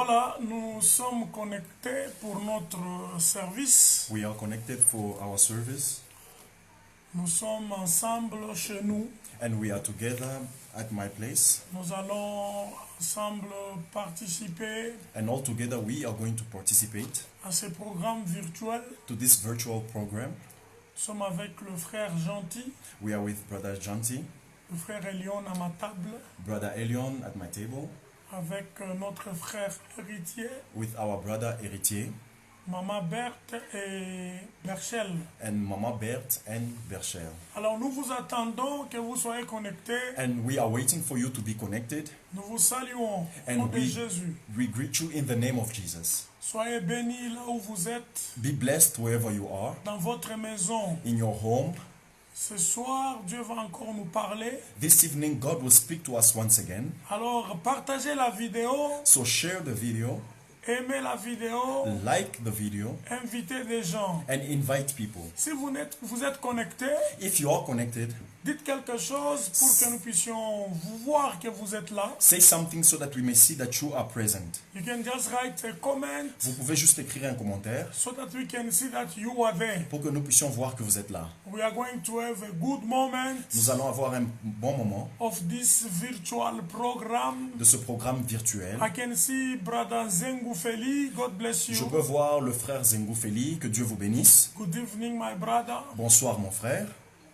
Voilà, nous sommes connectés pour notre service. We are connected for our service, Nous sommes ensemble chez nous. and we are together at my place, Nous allons ensemble participer and all together we are going to participate à ce programme virtuel. to this virtual program. Nous sommes avec le frère Gentil, We are with Brother Janti, le frère Elion à ma table, Brother Elion at my table, avec notre frère Héritier, with our brother Héritier, Maman Berthe et Berchel. and Mama Berthe and Berchel. Alors nous vous attendons que vous soyez connectés. And we are waiting for you to be connected, Nous vous saluons au And nom de we- Jésus. we greet you in the name of Jesus. Soyez bénis là où vous êtes, Be blessed wherever you are, dans votre maison. in your home. Ce soir, Dieu va encore nous parler. This evening God will speak to us once again. Alors, partagez la vidéo, So share the video, aimez la vidéo, like the video, invitez des gens. and invite people. Si vous êtes connecté, If you are connected, dites quelque chose pour que nous puissions vous voir que vous êtes là. say something so that we may see that you are present. You can just write a comment Vous pouvez juste écrire un commentaire so that we can see that you are there. pour que nous puissions voir que vous êtes là. We are going to have a good moment Nous allons avoir un bon moment of this virtual program. de ce programme virtuel. I can see Brother Zengu Feli. God bless Je you. peux voir le frère Zengu Feli, que Dieu vous bénisse. Good evening, my brother. Bonsoir mon frère.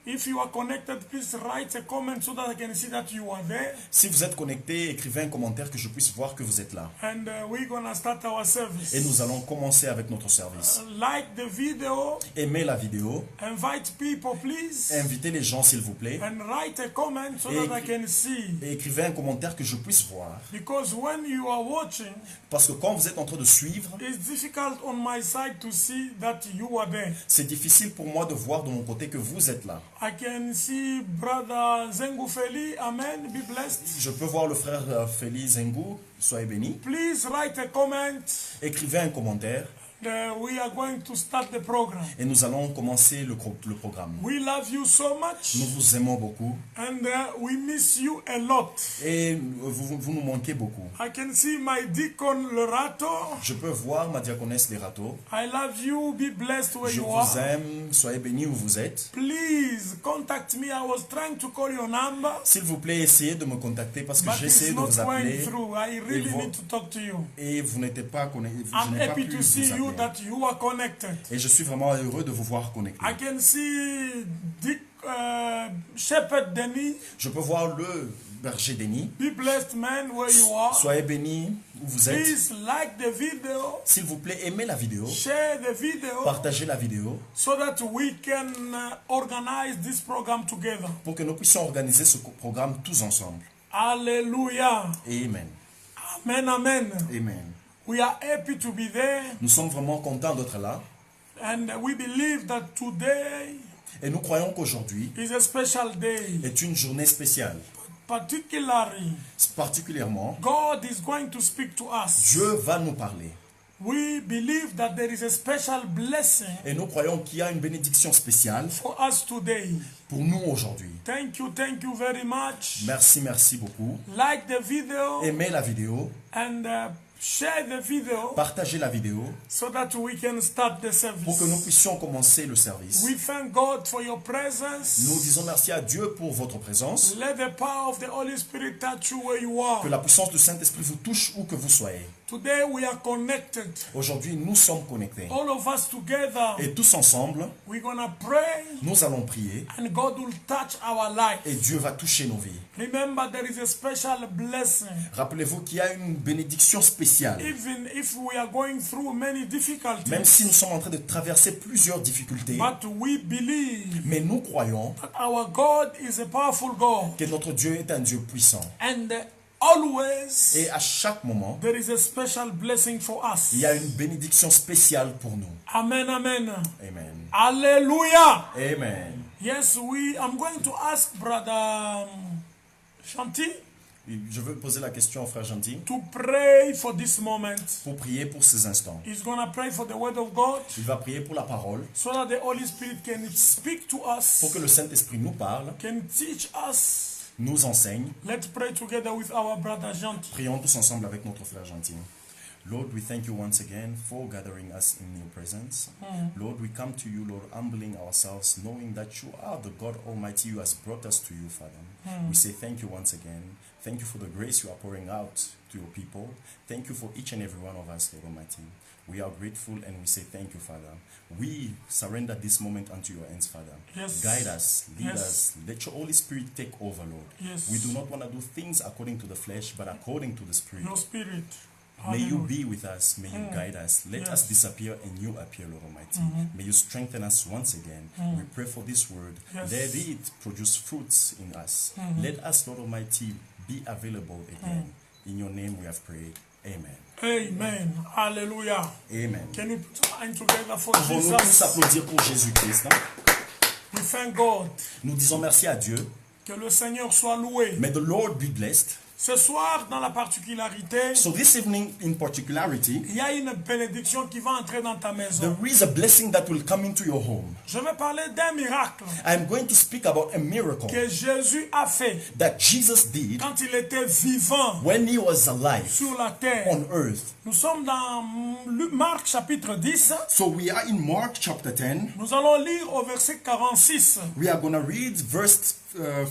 If you are connected, please write a comment so that I can see that you are there. Si vous êtes connecté, écrivez un commentaire que je puisse voir que vous êtes là. And we're gonna start our service. Et nous allons commencer avec notre service. Like the video, Aimez la vidéo, invite people, please, invitez les gens s'il vous plaît, and write a comment so Et- that I can see. et écrivez un commentaire que je puisse voir. Because when you are watching, Parce que quand vous êtes en train de suivre, it's difficult on my side to see that you are there. c'est difficile pour moi de voir de mon côté que vous êtes là. I can see Brother Zengu Feli. Amen. Be blessed. Je peux voir le frère Félix Zengu, soyez béni. Please write a comment. Écrivez un commentaire We are going to start the program. et nous allons commencer le programme. We love you so much, Nous vous aimons beaucoup and we miss you a lot. et vous nous manquez beaucoup. I can see my deacon Lorato. Je peux voir ma diaconesse des râteaux. I love you. Be blessed where Je you vous are. aime, soyez bénis où vous êtes. Please contact me. I was trying to call your number, S'il vous plaît, essayez de me contacter parce que but j'ai it's essayé de not vous going appeler through. I really vous- need to talk to you. et vous n'étiez pas connecté. Je I'm n'ai pas happy pu to see vous you appeler. that you are connected. Et je suis vraiment heureux de vous voir connecté. I can see Dick Shepherd Denny. Je peux voir le berger Denis. Be blessed, man, where you are. Soyez bénis où vous êtes. Please like the video, S'il vous plaît, aimez la vidéo, share the video, partagez la vidéo so that we can organize this program together. pour que nous puissions organiser ce programme tous ensemble. Hallelujah. Amen. Amen, amen. Amen. We are happy to be there, Nous sommes vraiment contents d'être là and we believe that today et nous croyons qu'aujourd'hui is a special day. est une journée spéciale. Particularly, Particulièrement, God is going to speak to us. Dieu va nous parler. We believe that there is a special blessing Et nous croyons qu'il y a une bénédiction spéciale for us today. pour nous aujourd'hui. Thank you very much. Merci beaucoup. Like the video Aimez la vidéo, and share the video partagez la vidéo so that we can start the pour que nous service. puissions commencer le service. We thank God for your presence. Nous disons merci à Dieu pour votre présence. Let the power of the Holy Spirit touch you where you are. Que la puissance du Saint-Esprit vous touche où que vous soyez. Today we are connected. Aujourd'hui, nous sommes connectés. All of us together. Et tous ensemble, We're gonna pray nous allons prier and God will touch our life. et Dieu va toucher nos vies. Remember, there is a special blessing. Rappelez-vous qu'il y a une bénédiction spéciale. Even if we are going through many Même difficulties, si nous sommes en train de traverser plusieurs difficultés, but we believe mais nous croyons that our God is a powerful God. que notre Dieu est un Dieu puissant. And always Et à chaque moment, there is a special blessing for us. il y a une bénédiction spéciale pour nous. Amen, amen. Amen. Hallelujah. Amen. Yes, I'm going to ask Brother Shanti Je veux poser la question au frère Gentil to pray for this moment. pour prier pour ces instants. He's going to pray for the word of God Il va prier pour la parole, so that the Holy Spirit can speak to us, pour que le Saint-Esprit nous parle, can teach us. nous enseigne. Let's pray together with our brother Gentil. Prions tous ensemble avec notre frère Gentil. Lord, we thank you once again for gathering us in your presence. Lord, we come to you, Lord, humbling ourselves, knowing that you are the God Almighty who has brought us to you, Father. We say thank you once again. Thank you for the grace you are pouring out to your people. Thank you for each and every one of us, Lord Almighty. We are grateful and we say thank you, Father. We surrender this moment unto your hands, Father. Yes. Guide us, lead Yes. us. Let your Holy Spirit take over, Lord. Yes. We do not want to do things according to the flesh, but according to the Spirit. Your spirit. May you Hallelujah. be with us. May you guide us. Let Yes. us disappear and you appear, Lord Almighty. May you strengthen us once again. We pray for this word. Yes. Let it produce fruits in us. Let us, Lord Almighty, be available again. In your name we have prayed. Amen. Amen. Hallelujah. Amen. Can we put our hand together for Pouvons-nous tous Jesus? applaudir pour Jésus-Christ, hein? We thank God. Nous disons merci à Dieu. Que le Seigneur soit loué. May the Lord be blessed. Ce soir, dans la particularité, So this evening in particularity, il y a une bénédiction qui va entrer dans ta maison. there is a blessing that will come into your home. Je vais parler d'un miracle I'm going to speak about a miracle que Jésus a fait that Jesus did quand il était vivant when he was alive sur la terre. on earth. Nous sommes dans Marc chapitre 10. So we are in Mark chapter 10. Nous allons lire au verset 46 We are going to read verse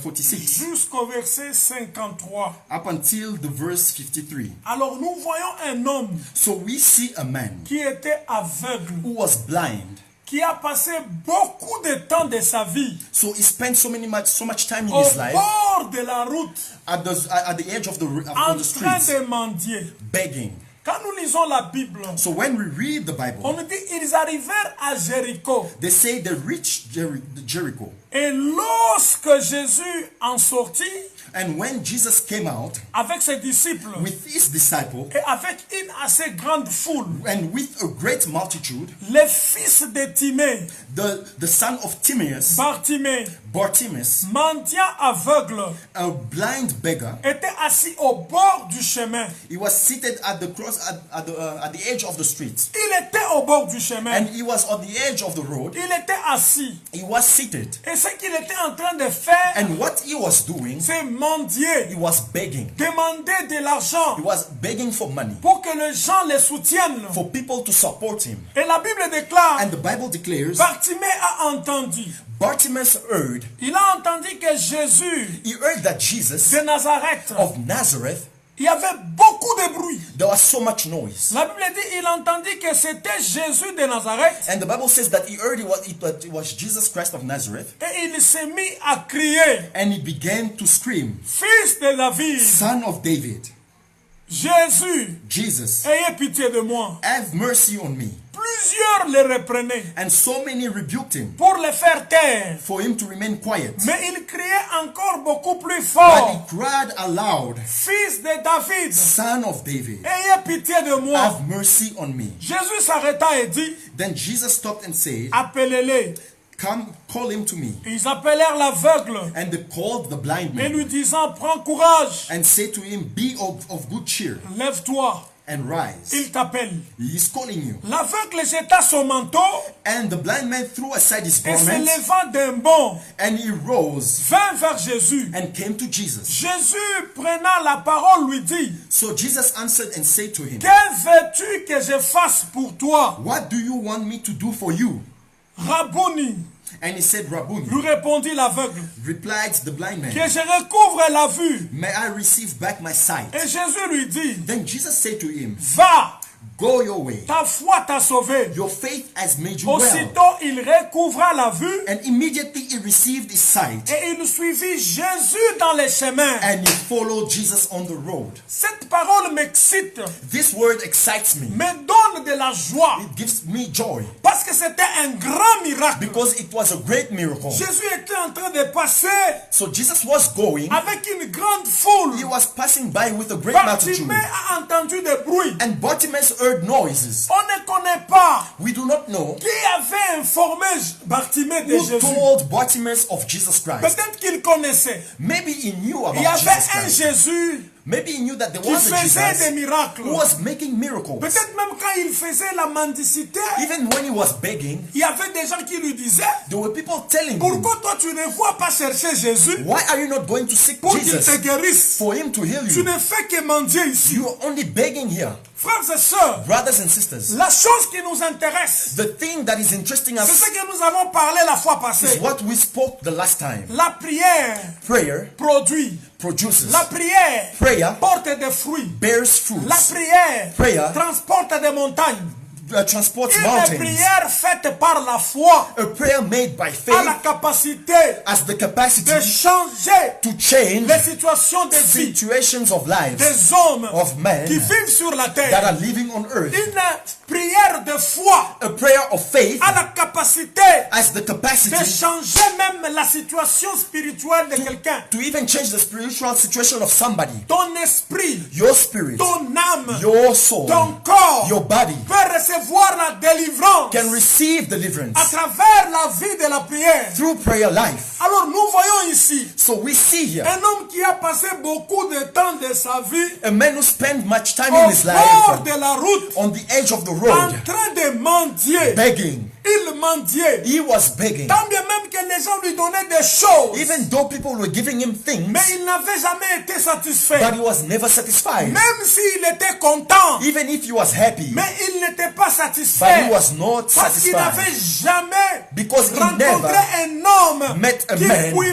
46 jusqu'au verset 53. up until the verse 53. Alors nous voyons un homme So we see a man qui était aveugle, who was blind. qui a passé beaucoup de temps de sa vie So he spent so much time in au his life bord de la route at the edge of the en train streets de mendier. begging. Quand nous lisons la Bible, So when we read the on Bible, nous dit ils arrivèrent à Jéricho. they say they reached Jericho. Et lorsque Jésus en sortit And when Jesus came out avec ses disciples with his disciple et avec une assez grande foule, and with a great multitude, les fils de Timée, the son of Timaeus, Bartimée, Bartimaeus, mendiant aveugle, a blind beggar, était assis au bord du chemin. he was seated at the cross at the edge of the street, Il était au bord du chemin. and he was on the edge of the road. Il était assis. He was seated, Et ce qu'il était en train de faire, and what he was doing, c'est mendier, he was begging. demander de l'argent He was begging for money, pour que les gens le soutiennent. for people to support him. Et la Bible déclare, And the Bible declares, Bartimée a entendu. Bartimaeus heard, Il a entendu que Jésus he heard that Jesus de Nazareth, of Nazareth, il y avait beaucoup de bruit. there was so much noise. La Bible dit, il entendit que c'était Jésus de Nazareth And the Bible says that he heard it was Jesus Christ of Nazareth, et il s'est mis à crier, and he began to scream, Fils de David, Son of David, Jésus, Jesus, ayez pitié de moi. have mercy on me. Plusieurs le reprenaient And so many rebuked him pour le faire taire. for him to remain quiet. Mais il criait encore beaucoup plus But fort, he cried aloud, Fils de David, Son of David, ayez pitié de moi. have mercy on me. Jésus s'arrêta et dit, Then Jesus stopped and said, appelez-les. Come, call him to me. Ils appelèrent l'aveugle And they called the blind et lui man disant, prends courage, and said to him, Be of good cheer lève-toi, and rise. il t'appelle. He is calling you. L'aveugle jeta son manteau And the blind man threw aside his et se garment levant d'un bond, and he rose vint vers Jésus. and came to Jesus. Jésus, prenant la parole, lui dit, So Jesus answered and said to him, que veux-tu que je fasse pour toi, What do you want me to do for you? Rabboni? And he said, Rabboni. Lui répondit l'aveugle, Replied the blind que man, je recouvre la vue. May I receive back my sight? Et Jésus lui dit, Then Jesus said to him, va, Go your way. ta foi t'a sauvé. Your faith has made you well. Aussitôt, il recouvra la vue And immediately he received his sight. et il suivit Jésus dans les chemins. And he followed Jesus on the road. Cette parole m'excite, This word excites me. me donne de la joie, It gives me joy. parce que c'était un grand miracle. Because it was a great miracle. Jésus était en train de passer So Jesus was going. avec une grande foule. He was passing by with a great multitude. Bartimée a entendu des bruits. And Bartimaeus heard noises. On ne connaît pas We do not know qui avait informé Bartimée de who Jésus. told Bartimaeus of Jesus Christ. Peut-être qu'il connaissait. Maybe he knew Il y about avait Jesus un Christ. Jésus Maybe he knew that there qui was a faisait des Jesus miracles. who was making miracles. Peut-être même quand il faisait la mendicité, Even when he was begging, il y avait des gens qui lui disaient, there were people telling him, pourquoi toi tu ne vois pas chercher Jésus Why are you not going to seek pour qu'il te Jesus guérisse? for him to heal Tu you? ne fais que mendier ici. You are only begging here. Frères et sœurs, Brothers and sisters, la chose qui nous intéresse, the thing that is interesting c'est ce us que nous avons parlé la fois is passée. what we spoke the last time. La prière Prayer produit. produces. La prière Prayer porte des fruits. bears fruits. La prière Prayer transporte des montagnes. Transports Une mountains. prière faite par la foi A prayer made by a la faith capacité has the capacity de changer to change les situations de vie situations of lives des hommes of men qui vivent sur la that terre. are living on earth. Une prière de foi A prayer of faith a la capacité has the de capacity changer même la situation spirituelle de quelqu'un. to even change the spiritual situation of somebody. Ton esprit, Your spirit, ton âme, your soul, ton corps your body peut recevoir la délivrance can receive deliverance à travers la vie de la prière. through prayer life. Alors nous voyons ici So we see here un homme qui a passé beaucoup de temps de sa vie a man who spent much time au in his bord life de la route on the edge of the en road train de mendier. begging. Il mendiait. He was begging. Tant bien même que les gens lui donnaient des choses. Even though people were giving him things, Mais il n'avait jamais été satisfait. but he was never satisfied. Même s'il était content. Even if he was happy, Mais il n'était pas but satisfait. he was not Parce qu'il n'avait satisfied jamais because he rencontré never un homme met a qui man pouvait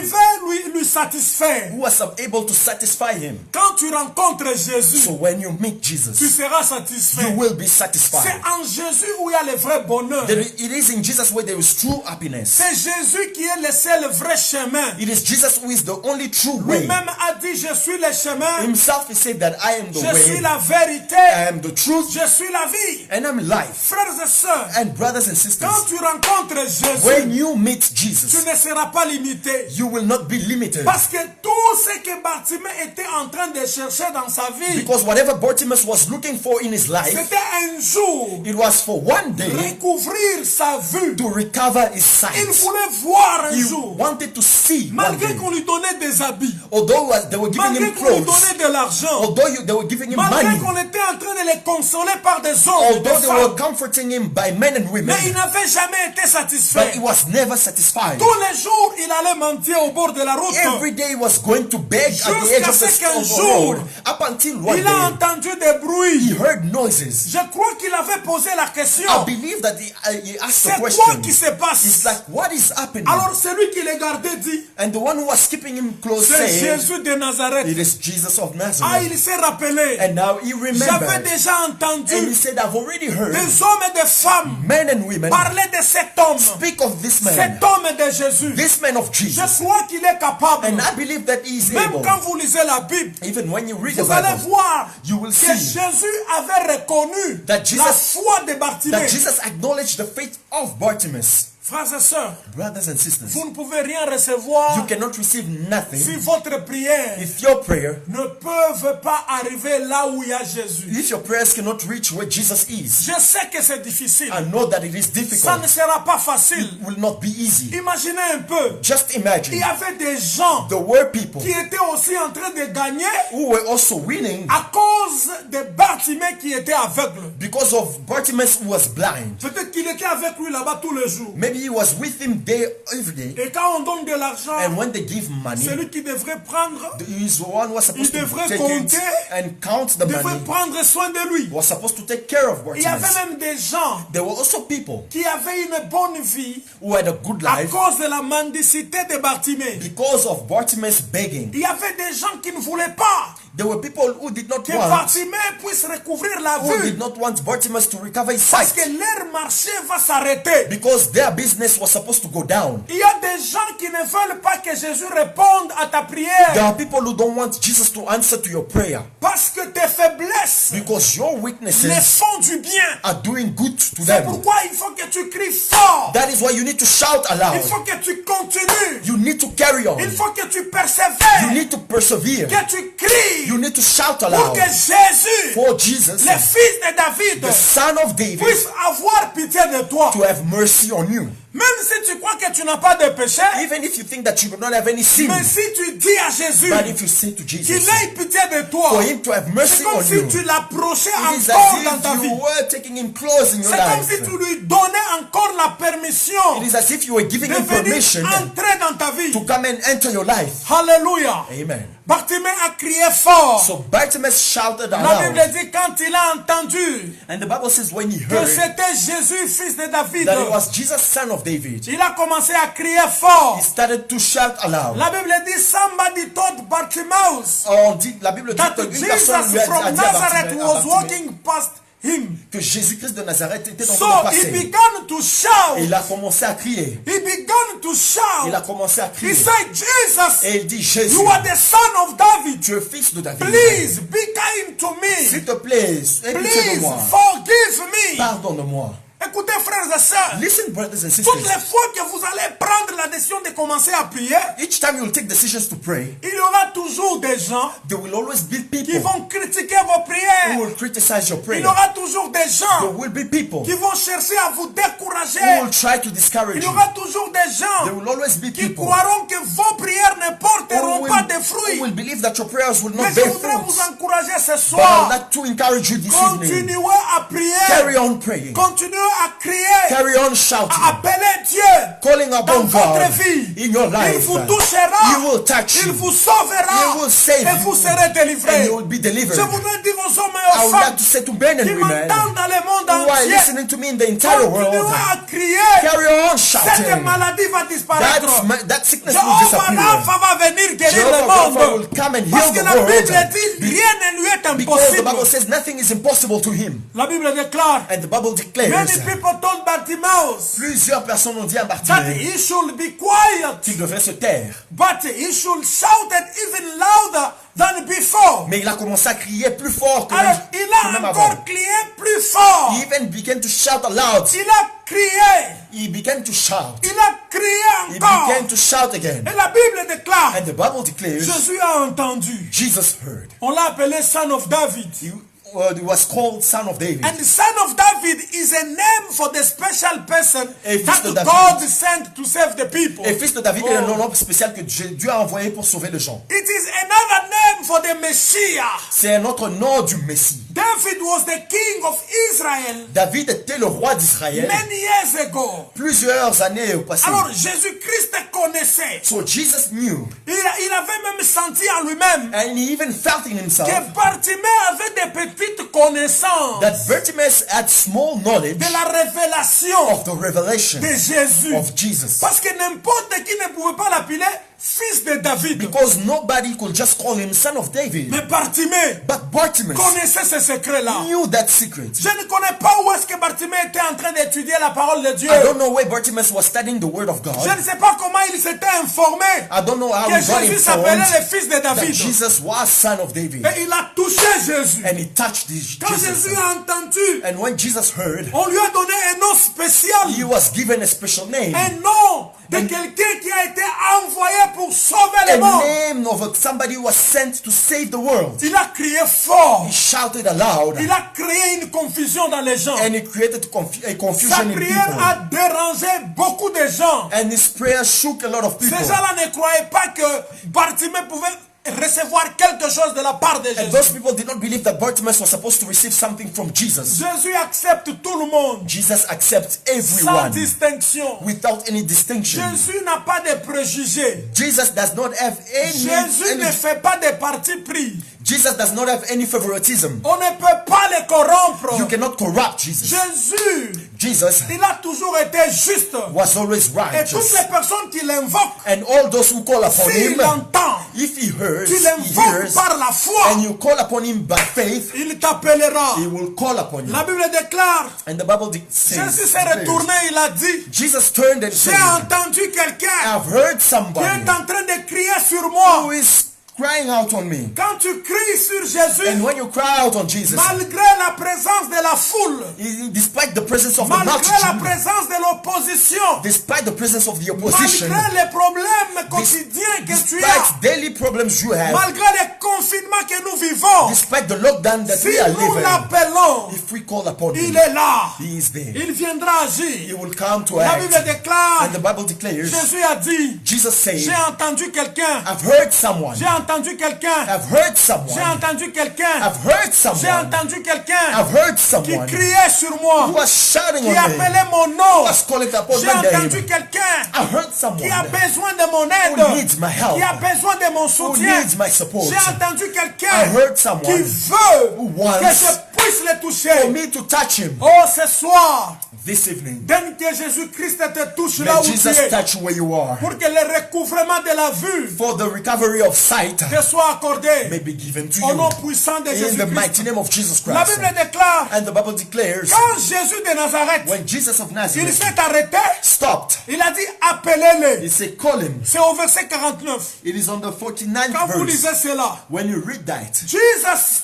lui satisfaire. who was able to satisfy him. Quand tu rencontres Jésus, So when you meet tu Jesus, seras you satisfait. will be C'est satisfied. en Jésus où il y a le vrai bonheur. It is in Jesus where there is true happiness. C'est Jésus qui est le seul vrai chemin. It is Jesus who is the only true way. Lui-même a dit, je suis le chemin, Himself, he said that I am the je suis way, la vérité, I am the truth, je suis la vie. and I'm life. Frères et sœurs, And brothers and quand sisters, tu rencontres when Jésus, you meet tu Jesus, ne seras pas limité. you will not be limited. Parce que tout ce que Bartimée était en train de chercher dans sa vie, Because whatever Bartimaeus was looking for in his life, c'était un jour it was for one day recouvrir sa vue. to recover his Il sight. voulait voir un He jour, wanted to see one malgré day. qu'on lui donnait des habits, Although they were giving malgré him qu'on lui clothes, donnait de l'argent, although they were giving him malgré money, qu'on était en train de les consoler par des hommes, although des they were femmes, comforting him by men and women, mais il n'avait jamais été but satisfait. he was never satisfied. Tous les jours, il allait mentir au bord de la route. Every day he was going to beg at the edge of Jusqu'à ce qu'un the jour, road. Up until one Il a day, entendu des he bruits. heard noises. Je crois qu'il avait posé la question. I believe that he asked the C'est quoi question. qui se passe? It's like, what is happening? Alors celui qui les gardait dit, And the one who was keeping him close c'est said, Jésus de Nazareth. it is Jesus of Ah, Nazareth. il s'est rappelé. And now he J'avais remembered. déjà entendu And he said, I've already heard des hommes et des femmes men and women parler de cet homme. speak of this man, Cet homme de Jésus. this man of Je Jesus. crois qu'il est capable. And I believe that he is Même able. quand vous lisez la Bible, Even when you read the vous allez Bible, voir you will que see Jésus avait reconnu that Jesus- la foi de Bartimée. that Jesus acknowledged the faith of Bartimaeus. Frères et sœurs, Brothers and sisters, vous ne pouvez rien recevoir you cannot receive si nothing votre prière if your prayer, ne peuvent pas arriver là où il y a Jésus. if your prayers cannot reach where Jesus is. Je sais que c'est difficile. I know that it is Ça difficult. ne sera pas facile. It will not be easy. Imaginez un peu. Just Il imagine, y avait des gens there were people qui étaient aussi en train de gagner who were also winning à cause de Bartimée qui était aveugle. because of Bartimaeus who was blind. Peut-être qu'il était avec lui là-bas tous les jours. Maybe he was with him there every day. Et quand on donne de l'argent, And when they give money, celui qui devrait prendre, he is the one who was supposed Il to devrait take it compter, and count the devrait money. prendre soin de lui. Was supposed to take care of Il y avait Bartimaeus. même des gens There were also people qui avaient une bonne vie who had a good à life cause de la mendicité de Bartimée. because of Bartimaeus begging. Il y avait des gens qui ne voulaient pas There were people who did not que want, Bartimée puisse recouvrir la who vue did not want Bartimaeus to recover his parce sight que leur marché va s'arrêter. because their business was supposed to go down. Il y a des gens qui ne veulent pas que Jésus réponde à ta prière There are people who don't want Jesus to answer to your prayer parce que tes faiblesses because your les weaknesses font du bien. are doing good to C'est them. pourquoi il faut que tu cries fort. That is why you need to shout aloud. Il faut que tu continues. You need to carry on. Il faut que tu You persévères. need to persevere. Que tu cries You need to shout pour aloud que Jésus, for Jesus, le fils de David, the son of David, puisse avoir pitié de toi. to have mercy on you. Même si tu crois que tu n'as pas de péché, Even if you think that you do not have any sin, mais si tu dis à Jésus but if you say to qu'il Jesus ait pitié de toi, for him to have mercy c'est comme on si you, tu l'approchais it is encore dans as ta if vie. you were taking him close in your C'est comme si life. tu lui donnais encore la permission It is as if you were giving de him venir permission entrer dans ta vie. to come and enter your life. Alléluia. Amen. Bartimée a crié fort. So Bartimaeus shouted La aloud. Bible dit quand il a entendu And the Bible says when he que heard c'était Jésus, fils de David, that it was Jesus, son of David, il a commencé à crier fort. he started to shout aloud. La Bible dit somebody told Bartimaeus La Bible dit that qu'une personne Jesus lui a from dit à Nazareth Bartimée- was walking past him. que Jésus-Christ de Nazareth était en So train de he passer. began to Et shout. il a commencé à crier. He began to Il a shout. commencé à He crier. said, Jesus, Et il dit, Jésus, you are the son of David. tu es fils de David. Please be kind to S'il me. te plaît, aie pitié de Please moi. forgive me. Pardonne-moi. Écoutez, frères et sœurs, Listen, brothers and toutes sisters. les fois que vous allez prendre la décision de commencer à prier, Each time you will take decisions to pray, il y aura toujours des gens there will always be qui people vont critiquer vos who prières. will criticize your Il prayer. y aura toujours des There gens will be people qui vont chercher à vous who décourager. will try to discourage Il y you. aura toujours des There gens will always be qui people croiront que vos prières ne who porteront pas de will fruits. believe that your prayers will Mais not je bear voudrais vous fruit. encourager ce But I would soir. like to encourage you this evening. Continuez à prier. Carry on praying. Continuez à crier. Carry on shouting. À appeler Dieu. Calling Dans upon votre God vie. in your Il life. vous touchera. He will touch Il you. vous sauvera. He will save Et vous you. serez And délivrés. you will be delivered. Je voudrais dire aux hommes et I aux would like femmes to say to men and qui women m'entendent dans le monde who are entier, listening to me in the entire world, continuez à crier. carry on Cette shouting. maladie va disparaître. That sickness will Jehovah disappear. Rapha va venir guérir le Jehovah Rapha will monde. come and Parce heal que the la Bible world. dit rien ne lui est Because the impossible. Bible says nothing is impossible to him. La Bible déclare, And the Bible declares many people told Bartimaeus plusieurs personnes ont dit à that Bartimée he should be quiet, qu'il devrait se taire. but he should shout it even louder than before. Mais il a commencé à crier plus fort que Alors, même, il que a même encore avant. crié plus fort. He even began to shout aloud. Il a crié. He began to shout. Il a crié He encore. began to shout again. Et la Bible déclare, And the Bible declares Jésus a entendu. Jesus heard. On l'a appelé Son of David. He was called Son of David. And the Son of David is a name for the special person Et fils that de David. God sent to save the people. Et fils de David est un Oh. nom spécial que Dieu a envoyé pour sauver les gens. It is another name for the Messiah. C'est un autre nom du Messie. David was the king of Israel David était le roi d'Israël many years ago. plusieurs années au passé. Alors Jésus-Christ connaissait. So Jesus knew, Il avait même senti en lui-même and he even felt in himself, que Bartimée avait des petites connaissances that Bartimaeus had small knowledge de la révélation of the revelation de Jésus. of Jesus. Parce que n'importe qui ne pouvait pas l'appeler fils de David. Because nobody could just call him son of David. Mais Bartimée But Bartimaeus connaissait ce secret-là. knew that secret. Je ne connais pas où est-ce que Bartimée était en train d'étudier la parole de Dieu. I don't know where Bartimaeus was studying the word of God. Je ne sais pas comment il s'était informé I don't know how que he got Jésus s'appelait informed le fils de that David. Jesus was son of David. Et il a touché Jésus. And he touched Quand Jesus. Jésus a entendu, And when Jesus heard, on lui a donné un nom spécial. he was given a special name. Un nom de quelqu'un qui a été envoyé pour sauver A le monde. name of somebody who was sent to save the world. Il a crié fort. He shouted aloud. Il a créé une confusion dans les gens. And he created a Sa confusion in prière people. a dérangé beaucoup de gens. And his prayer shook a lot of Ces people. gens-là ne croyaient pas que Bartimée pouvait recevoir quelque chose de la part de And Jésus. those people did not believe that Bartimaeus was supposed to receive something from Jesus. Jésus accepte tout le monde Jesus accepts sans everyone distinction. without any distinction. Jésus n'a pas de préjugés. Jesus does not have Jésus ne any fait pas de parti pris. Jesus does not have any favoritism. On ne peut pas le corrompre. You cannot corrupt Jesus. Jésus, Jesus il a toujours été juste. was always Et toutes righteous. les personnes qui l'invoquent, And all those who call upon s'il him, entend, if he hears, tu he l'invoques hears, par la foi, and you call upon him by faith, il t'appellera. he will call upon you. La Bible déclare, And the Bible says, Jésus s'est retourné, il a dit, Jesus turned and j'ai said, entendu quelqu'un I've heard qui somebody est en train de crier sur who moi. is crying out on me. Quand tu cries sur Jésus, And when you cry out on Jesus, malgré la présence de la foule, despite the presence of the malgré la multitude, présence de l'opposition, despite the presence of the opposition, malgré les problèmes quotidiens que tu as, despite daily problems you have, malgré les confinements que nous vivons, despite the lockdown that si we are nous living, l'appelons, if we call upon il him, est là. he is there. Il viendra He agir. will come to La act. Bible déclare, And the Bible declares, Jésus a dit, Jesus said, j'ai entendu quelqu'un, I've heard someone j'ai entendu entendu quelqu'un. I've heard J'ai someone. entendu quelqu'un. I've heard J'ai someone. entendu quelqu'un I've heard qui someone criait sur moi, who was shouting qui on me. appelait mon Who nom. was calling upon J'ai my entendu name. quelqu'un I heard qui a someone besoin de mon who aide, needs my help. qui a besoin de mon Who soutien. needs my support. J'ai entendu I quelqu'un heard qui someone veut who que wants je puisse le for toucher. me to touch him Oh, ce soir, this evening. donne que Jésus-Christ te touche là May où tu Jesus es, touch you where you are. pour que le recouvrement de la vue For the recovery of sight te soit accordé. may be given to Au nom you. puissant de In the Jésus-Christ. mighty name of Jesus La Christ. Bible déclare, And the Bible declares, quand Jésus de Nazareth, when Jesus of il Nazareth s'est arrêté, stopped, il a dit appelez-le. he said, call him. C'est au verset 49. It is on the 49th Quand vous verse. lisez cela, When you read that, Jesus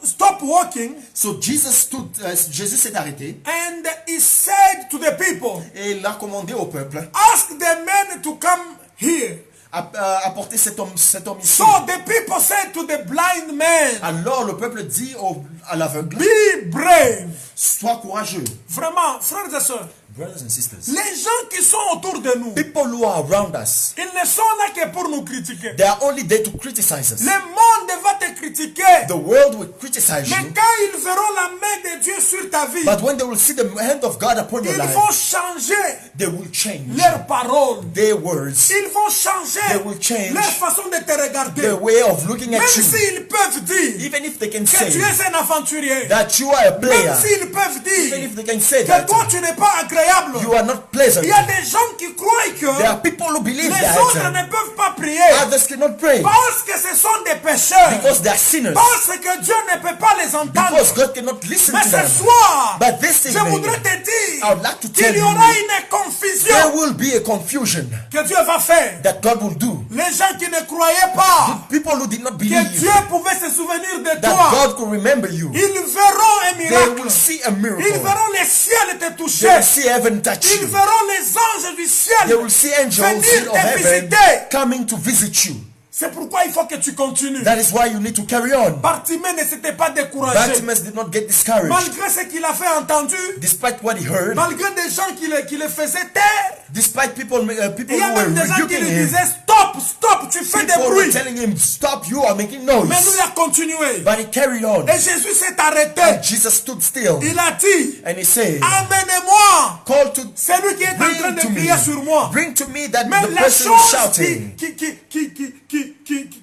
stopped walking so Jésus s'est arrêté and he said to the people, et il a commandé au peuple ask the men to come here. à porter cet homme ici. So the people said to the blind man, Alors le peuple dit à l'aveugle, be brave. sois courageux. Vraiment, frères et sœurs, Brothers and sisters, les gens qui sont autour de nous, people who are around us, ils ne sont là que pour nous critiquer. they are only there to criticize us. Le monde va te critiquer. The world will criticize Mais you, quand ils verront la main de Dieu sur ta vie, but when they will see the hand of God upon your ils life, vont changer they will change leurs paroles. their words, Ils vont changer They will change leur façon de te regarder. their way of looking Même at you. s'ils peuvent dire Even if they can que say tu es un aventurier. that you are a player, Même s'ils peuvent even dire if they can say que that toi tu n'es pas agréable. you are not pleasant, Il y a des gens qui croient que there are people who believe les autres that ne peuvent pas prier others cannot pray parce que ce sont des pécheurs. because they are sinners, Parce que Dieu ne peut pas les entendre. because God cannot listen Mais to ce them. soir, But this je evening, voudrais te I dire would like to tell qu'il y you, aura une there confusion will be a confusion que Dieu va faire. that God will do. Les gens qui ne croyaient pas People who did not que believe Dieu pouvait se souvenir de that toi, God could remember you, ils verront un they miracle. will see a Ils miracle. verront les ciels te They toucher. will see heaven touch Ils you. verront les anges du ciel They will see angels venir of te heaven visiter. coming to visit you. C'est pourquoi il faut que tu continues. That is why you need to carry on. Bartimée ne s'était pas découragé. Bartimaeus did not get discouraged. Malgré ce qu'il a fait entendu, Despite what he heard, malgré des gens qui le faisaient taire, despite people il who y a were même des gens qui rebuking lui him, disaient stop, tu fais des people were bruits. telling him, stop, you are making Mais noise. lui a continué. But he carried on. Et Jésus s'est arrêté. And Jesus stood still. Il a dit, And he said, amenez-moi call to celui qui est en train bring de to me. crier sur moi. Bring to me that Mais the la person is chose shouting.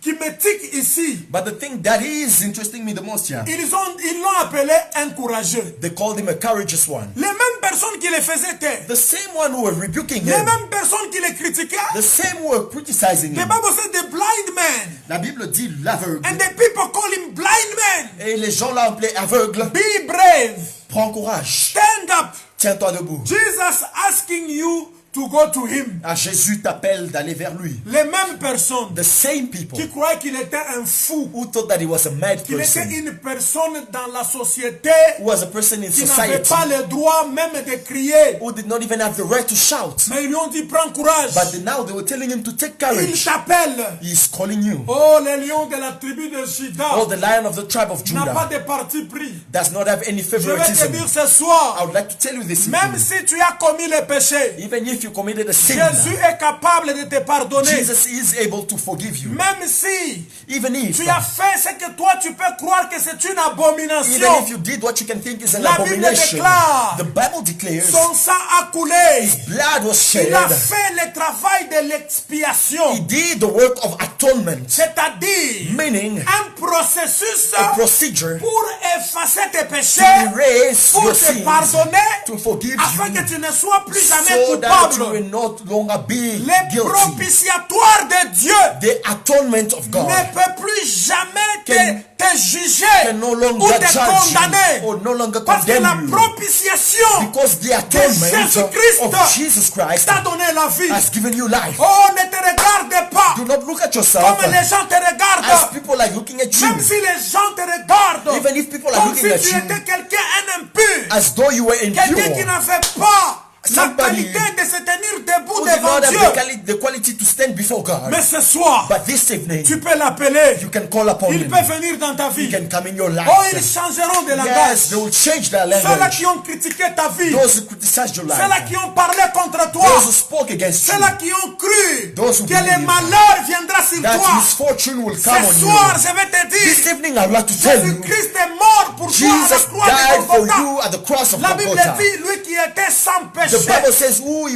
qui me tique ici, But the thing that is interesting me the most here, ils l'ont appelé un courageux. they called him a courageous one. Les mêmes personnes qui le faisaient taire, The same one who were rebuking les him, mêmes personnes qui le critiquaient, the same who were criticizing the him. Bible says the blind man, La Bible dit l'aveugle. and the people call him blind man. Et les gens l'ont appelé aveugle. Be brave, Prends courage. stand up. Tiens-toi debout. Jesus asking you to go to him. Ah, Jésus t'appelle d'aller vers lui. Les mêmes personnes The same people qui croyaient qu'il était un fou, who thought that he was a mad qu'il était person, une personne dans la société who was a person in qui n'avait society, pas le droit même de crier. who did not even have the right to shout. Mais ils lui ont dit, prends courage. But now they were telling him to take Il courage. t'appelle. He is calling you. Oh, le lion de la tribu de Juda Oh, the lion of the tribe of n'a pas Judah de parti pris. does not have any Je vais te favoritism. dire ce I soir, would like to tell you this même evening. si tu as commis le péché, Even if you committed a sin, Jésus est capable de te pardonner. Jesus is able to forgive you. Même si Even if tu as fait ce que toi tu peux croire que c'est une abomination, Even if you did what you can think is an La Bible abomination, déclare, the Bible declares son sang a coulé. blood was shed. Il a fait le travail de He l'expiation, did the work of atonement, c'est-à-dire meaning un processus a procedure pour effacer tes to péchés, erase pour your te sins, pardonner, to forgive afin que you, tu ne sois plus jamais so that you will coupable. no longer be Le guilty. propitiatoire de Dieu The atonement of God ne peut plus jamais Can- te juger can no ou longer te judge condamner. you or no longer Parce que la condemn you, propitiation because the atonement Jésus-Christ of Jesus Christ t'a donné la vie. has given you life. Oh, ne te regarde pas Do not look at yourself comme les gens te as regardent. people are looking at you, Même si les gens te regardent even if people are comme looking si at tu you étais quelqu'un un impur, as though you were quelqu'un qui impure, n'avait pas la somebody qualité de se tenir debout who did devant not have Dieu. the quality to stand before God. Mais ce soir, But this evening, tu peux l'appeler. you can call upon Il him. peut venir dans ta vie. He can come in your life. Oh, ils changeront de langage. Yes, they will change their Ceux-là language. qui ont critiqué ta vie. Those who criticized your Ceux-là life. qui ont parlé contre toi. Those who spoke against you. Ceux-là qui ont cru Those who que le believe malheur viendra sur that toi. misfortune will come Ce on soir, you. je vais te This dire, evening I would like to tell you, Jésus-Christ est mort pour toi à la Jesus croix de died for Golgotha. you at the cross of La Bible Golgotha. dit, lui qui était sans The péché, Bible says who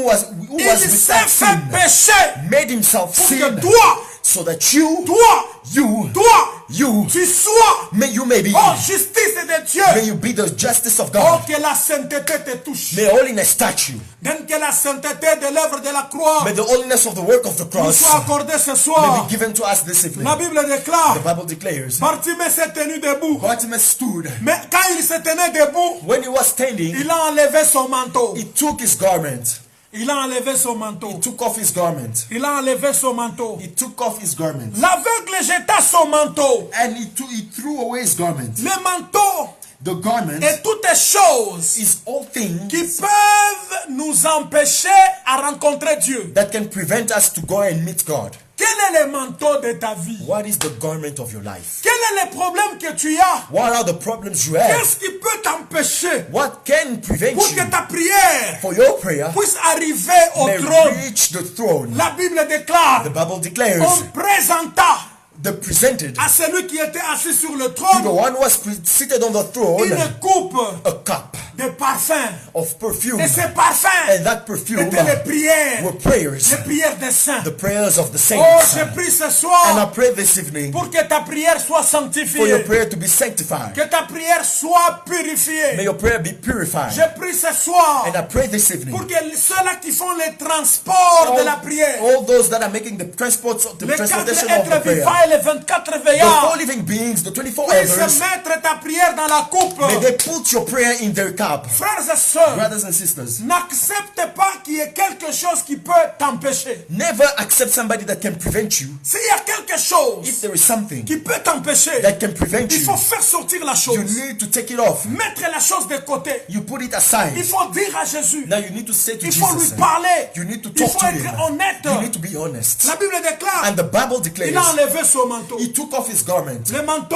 was il s'est without fait sin péché made himself pour que sin toi, so that you tu sois, you may be oh, justice de Dieu. may you be the justice of Oh, God. que la sainteté te touche. May holiness touch you. Même que la sainteté de l'œuvre de la croix May the holiness of the work of the nous cross soit accordée ce may soir. be given to us this evening. La Bible déclare, The Bible declares Bartimée s'est tenu debout. Bartimaeus stood. Mais quand il se tenait debout, When he was standing, il a enlevé son manteau. he took his garment. Il a enlevé son manteau. He took off his garment. Il a enlevé son manteau. He took off his garment. L'aveugle jeta son manteau. And he threw away his garment. Le manteau The garment est toutes choses is all things qui peuvent nous empêcher à rencontrer Dieu. that can prevent us to go and meet God. Quel est le manteau de ta vie? What is the garment of your life? Quel est le problème que tu as? What are the problems you have? Qu'est-ce qui peut t'empêcher What can prevent pour que you ta prière for your prayer puisse arriver au may trône? reach the throne? La Bible déclare, The Bible declares on présenta they presented à celui qui était assis sur le to the trône one who was seated on the throne une coupe a cup de parfum. of perfume. Et ces parfums And that perfume étaient les prières, were prayers, les prières des saints. the prayers of the Oh, saints. je prie ce And I soir pray this evening pour que ta prière soit for your sanctifiée, prayer to be sanctified. que ta prière soit May purifiée. your prayer be purified. Je prie ce soir And I pray this evening pour que ceux-là qui font le transport de la prière, all those that are making the transportation les 4 of the êtres prayer, vivants et les 24 the veillants, 4 living beings, the 24 puissent elders, mettre ta prière dans la coupe. may they put your prayer in their cup. Frères et sœurs, Brothers and sisters, n'accepte pas qu'il y ait quelque chose qui peut t'empêcher. never accept somebody that can prevent you. S'il y a quelque chose If there is something qui peut t'empêcher, that can prevent il you, faut faire sortir la you chose. need to take it off. Mettre la chose de côté. You put it aside. Il faut dire à Jésus. Now you need to say to Il faut lui Jesus, parler. you need to Il talk faut to être him. honnête. You need to be honest. La Bible déclare, And the Bible il a declares enlevé son manteau. he took off his garment. Le manteau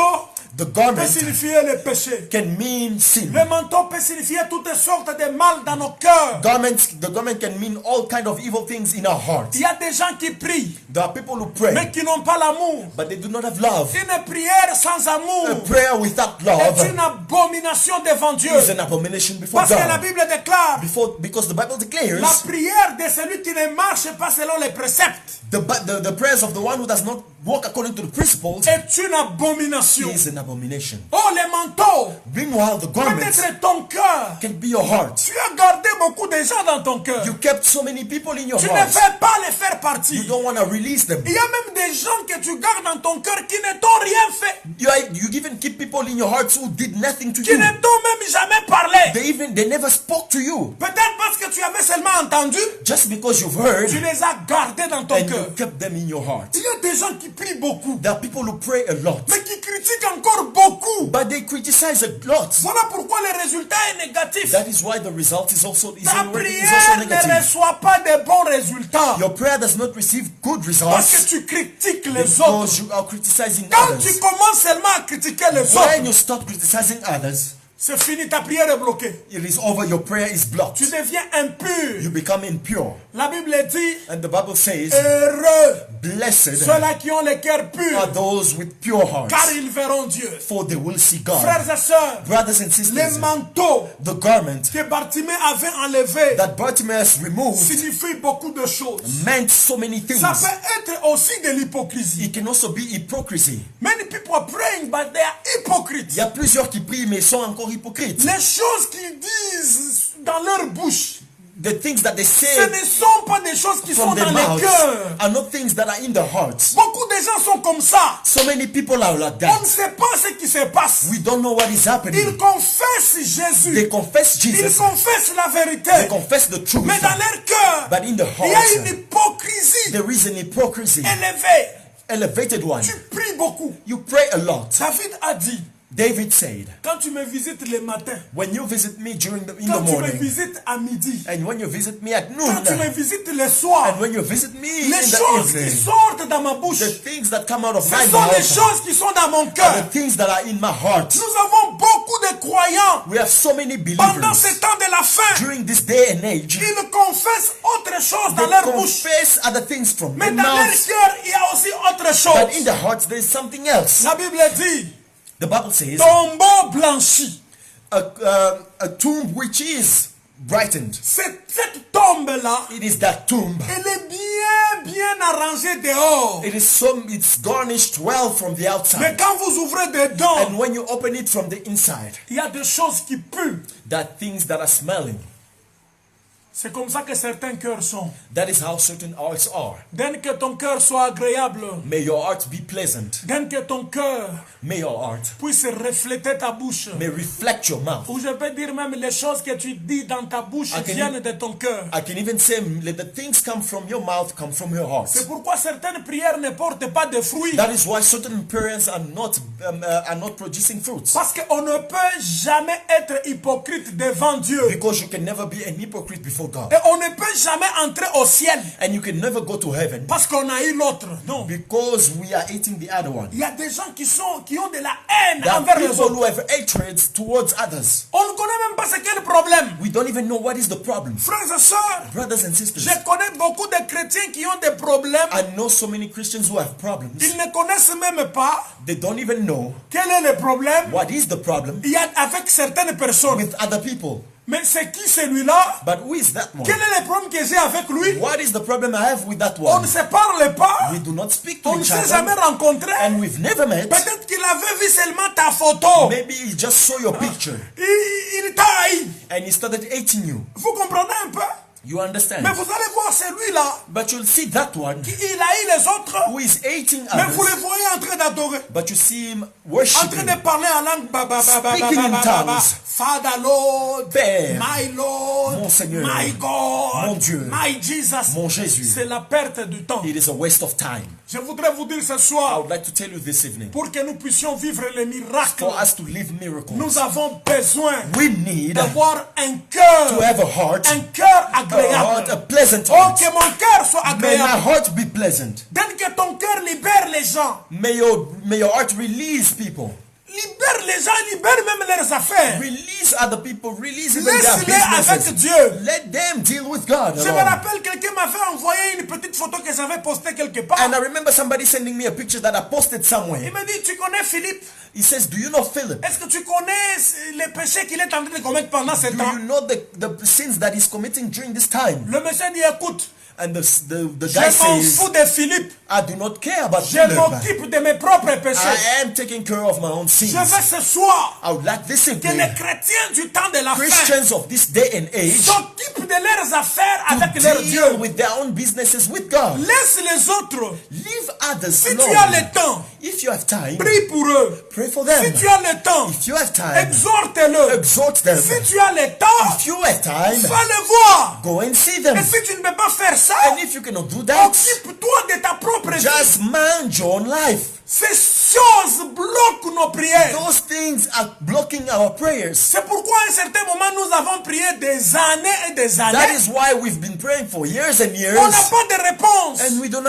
The peut garment signifier le péché. can mean sin. Le manteau peut signifier toutes sortes de mal dans nos cœurs. The garment can mean all kind of evil things in our hearts. Il y a des gens qui prient, There are people who pray, mais qui n'ont pas l'amour. but they do not have love. Une prière sans A amour prayer without est love une abomination devant Dieu. is an abomination before Parce que la God. Bible déclare, Because the Bible la declares prière de celui qui ne marche pas selon les préceptes the prayers of the one who does not walk according to the principles est une abomination. is an abomination. Oh, les manteaux, Meanwhile, the garments peut-être ton cœur. can be your heart. Tu as gardé beaucoup de gens dans ton cœur. You kept so many people in your Tu ne heart. veux pas les faire You partie. don't want to release them. Il y a même des gens que tu gardes dans ton cœur qui ne t'ont rien fait, You even keep people in your hearts who did nothing to qui you. ne t'ont même jamais parlé. They never spoke to you. Peut-être parce que tu avais seulement entendu, Just because you've heard tu les as gardés dans ton and cœur. you kept them in your heart. Il y a des gens qui prient beaucoup, There are people who pray a lot, mais qui critiquent encore beaucoup. but they criticize a lot. Voilà pourquoi le résultat est négatif. That is why the result is also Ta prière ne negative. reçoit pas de bons résultats Your prayer does not receive good parce results que tu critiques les autres. because you are criticizing Quand tu others. commences seulement à critiquer les When autres, you stop criticizing others, c'est fini, ta prière est bloquée. it is over. Your prayer is blocked. Tu deviens impur. You become impure. La Bible dit, And the Bible says, heureux blessed ceux-là qui ont le cœur are pur, those with pure hearts, car ils verront Dieu. for they will see God. Frères et sœurs, Brothers and les sisters, manteaux the garment que Bartimée avait enlevés that Bartimaeus removed signifient beaucoup de choses. meant so many things. Ça peut être aussi de l'hypocrisie. It can also be hypocrisy. Many people are praying, but they are hypocrites. Il y a plusieurs qui prient mais sont encore hypocrites. Les choses qu'ils disent dans leur bouche, The things that they ce say ne sont pas des choses qui sont from dans their les mouths cœurs. are not things that are in their hearts. Beaucoup de gens sont comme ça. So many people are like On ne that. sait pas ce qui se passe. We don't know what is Ils happening. confessent Jésus. They confess Ils Jesus. confessent la vérité. They confess the truth. Mais dans leur cœur, But in the il y a une heart, hypocrisie there is an hypocrisy. élevée. Elevated one. Tu pries beaucoup. You pray a lot. David a dit, David said, quand tu me visites le matin, when you visit me in the quand tu me morning, visites à midi, and when you visit me at quand tu me noon, visites le soir, and when you visit me in les the choses qui evening, sortent dans ma bouche, the things that come out of ce my sont les mouth choses qui sont dans mon are cœur. the things that are in my heart. Nous avons beaucoup de croyants We have so many pendant ces believers temps de la fin. during this day and age. Ils confessent autre chose dans They leur bouche. confess other things from Mais their dans leur mouths, cœur, il y a aussi autre but in chose. their hearts there is something else. La Bible dit, The Bible says, tombeau blanchi. a tomb which is brightened. Cette tombe-là, It is that tomb. elle est bien arrangée dehors. It's garnished well from the Mais outside. quand vous ouvrez dedans, And when you open it from the inside, il y a des choses qui puent. there are things that are smelling. C'est comme ça que certains cœurs sont. That is how certain hearts are. Dès que ton cœur soit agréable, May your heart be pleasant. dès que ton cœur May your heart puisse refléter ta bouche. may reflect your mouth. Ou je peux dire même les choses que tu dis dans ta bouche viennent de ton cœur. I can even say, let the things come from your mouth, come from your heart. C'est pourquoi certaines prières ne portent pas de fruits. That is why certain prayers are not producing fruits. Parce qu'on ne peut jamais être hypocrite devant Dieu. Because you can never be an hypocrite before God. Et on ne peut jamais entrer au ciel. And you can never go to heaven Parce qu'on a eu l'autre. Non. because we are eating the other one. Il y a des gens qui ont de la haine There are envers les people autres. who have hatred towards others. On ne connaît même pas ce qu'est le problème. We don't even know what is the problem. Frères et sœurs, Brothers and sisters, je connais beaucoup de chrétiens qui ont des problèmes. I know so many Christians who have problems. Ils ne connaissent même pas They don't even know quel est le problème. what is the problem Il y a avec certaines personnes. with other people. Mais c'est qui celui-là? But who is that one? Quel est le problème que j'ai avec lui? What is the problem I have with that On one? ne se parle pas. We do not speak to On ne each s'est jamais other rencontré. and we've never met. Peut-être qu'il avait vu seulement ta photo. Maybe he just saw your picture Il t'a haï. and he started hating you. Vous comprenez un peu? You understand? Mais vous allez voir celui-là. But you'll see that one Il haït les autres. who is hating Mais vous le others, voyez en train d'adorer. but you see him En train worshiping. de parler en langue. Speaking in tongues. Father Lord. Père, My Lord. mon Seigneur, My God. mon Dieu, My Jesus. mon Jésus. C'est la perte du temps. It is a waste of time. Je voudrais vous dire ce I soir, would like to tell you this evening, pour que nous puissions vivre les miracles, for us to live miracles, nous avons besoin we need d'avoir un to cœur have a heart, a agréable. pleasant Oh, heart. que mon cœur soit May my agréable. heart be pleasant. Dès que ton cœur libère les gens, May your heart release people. libère les gens, libère même leurs affaires. Release other people. Release even their Laisse-les avec businesses. Dieu. Let them deal with God Je me alone. rappelle, quelqu'un m'avait envoyé une petite photo que j'avais postée quelque part. And I remember somebody sending me a picture that I posted somewhere. Il me dit, tu connais Philippe? He says, do you know Philip? Est-ce que tu connais les péchés qu'il est en train de commettre pendant ce Do temps? you know the sins that he's committing during this time? Le monsieur dit, écoute, And the je guy m'en says, fous de Philippe. I do not care about Je Philip. m'occupe de mes propres péchés. I am taking care of my own Je sins. veux ce soir I would like this que evening, les chrétiens du temps de la fin Christians of this day and age, s'occupent de leurs affaires to avec leur Dieu. deal with their own businesses with God. Laisse les autres. Leave others Si alone. tu as le temps, If you have time, prie pour eux. pray for them. Si tu as le temps, If you have time, exhorte-le. exhort them. Si tu as le temps, If you have time, va le voir. go and see them. Et si tu ne peux pas faire ça, And if you cannot do that, occupe-toi de ta propre vie. just mind your own life. Ces choses bloquent nos prières. Those things are blocking our prayers. C'est pourquoi à un certain moment nous avons prié des années et des That années. is why we've been praying for years and years, On n'a pas de réponse. and we do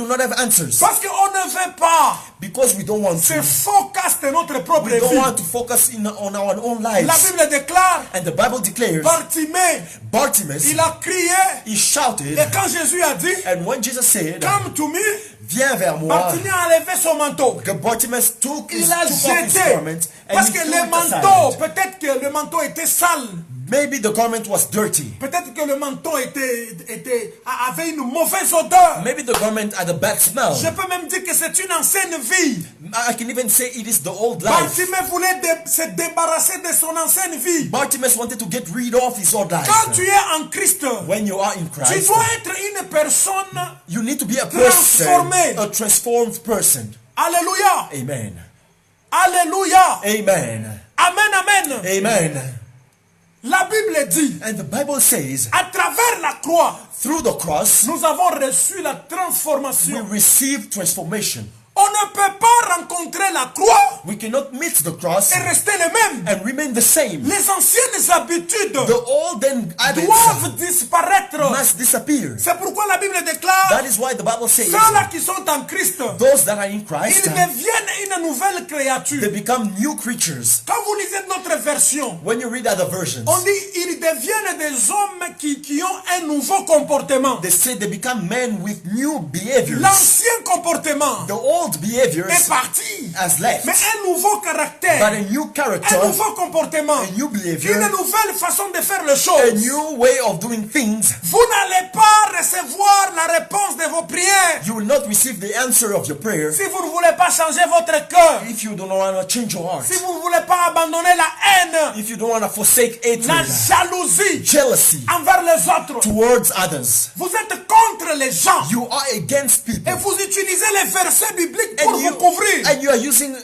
not have answers Parce qu'on ne veut pas because we don't want se to. focus de notre propre We don't vie. want to focus on our own La lives. Bible déclare, And the Bible declares, Bartimée, Bartimaeus, il a crié. he shouted, Et quand Jésus a dit, and when Jesus said, come to me, viens vers moi, Bartimée a enlevé son manteau. Bartimaeus took Il a off his jeté. garment and Parce he que threw le it manteau, aside. peut-être que le manteau était sale. Maybe the garment was dirty. Peut-être que le manteau avait une mauvaise odeur. Maybe the garment had a bad smell. Je peux même dire que c'est une ancienne vie. I can even say it is the old life. Bartimée voulait se débarrasser de son ancienne vie. Bartimaeus wanted to get rid of his old life. Quand tu es en Christ, When you are in tu Christ, dois être une personne. you need to be a person, transformé. a transformed person. Alléluia. Amen. Alléluia. Amen. Amen, amen. Amen. La Bible dit, And the Bible says, à travers la croix, through the cross, nous avons reçu la we transformation. receive transformation. On ne peut pas rencontrer la croix We cannot meet the cross et rester les mêmes. and remain the same. Les anciennes habitudes The olden habits doivent disparaître. must disappear. C'est pourquoi la Bible déclare, That is why the Bible says ceux-là qui sont en Christ, those that are in ils Christ, deviennent une nouvelle they créature. become new creatures. Quand vous lisez notre version, When you read other versions, on dit ils deviennent des hommes qui ont un nouveau comportement. they say they become men with new behaviors. L'ancien comportement The old est behaviors parti, has left, mais un nouveau but caractère, a new character, un nouveau comportement, a new behavior, une nouvelle façon de faire les a choses. new way of doing things. Vous n'allez pas recevoir la réponse de vos prières You will not receive the answer of your prayer si vous ne voulez pas changer votre cœur, if you don't want to change your heart, si vous ne voulez pas abandonner la haine, if you don't want to forsake la hatred, jalousie jealousy envers les autres. towards others. Vous êtes contre les gens You are against et people. vous utilisez les versets bibliques pour And vous couvrir. you are using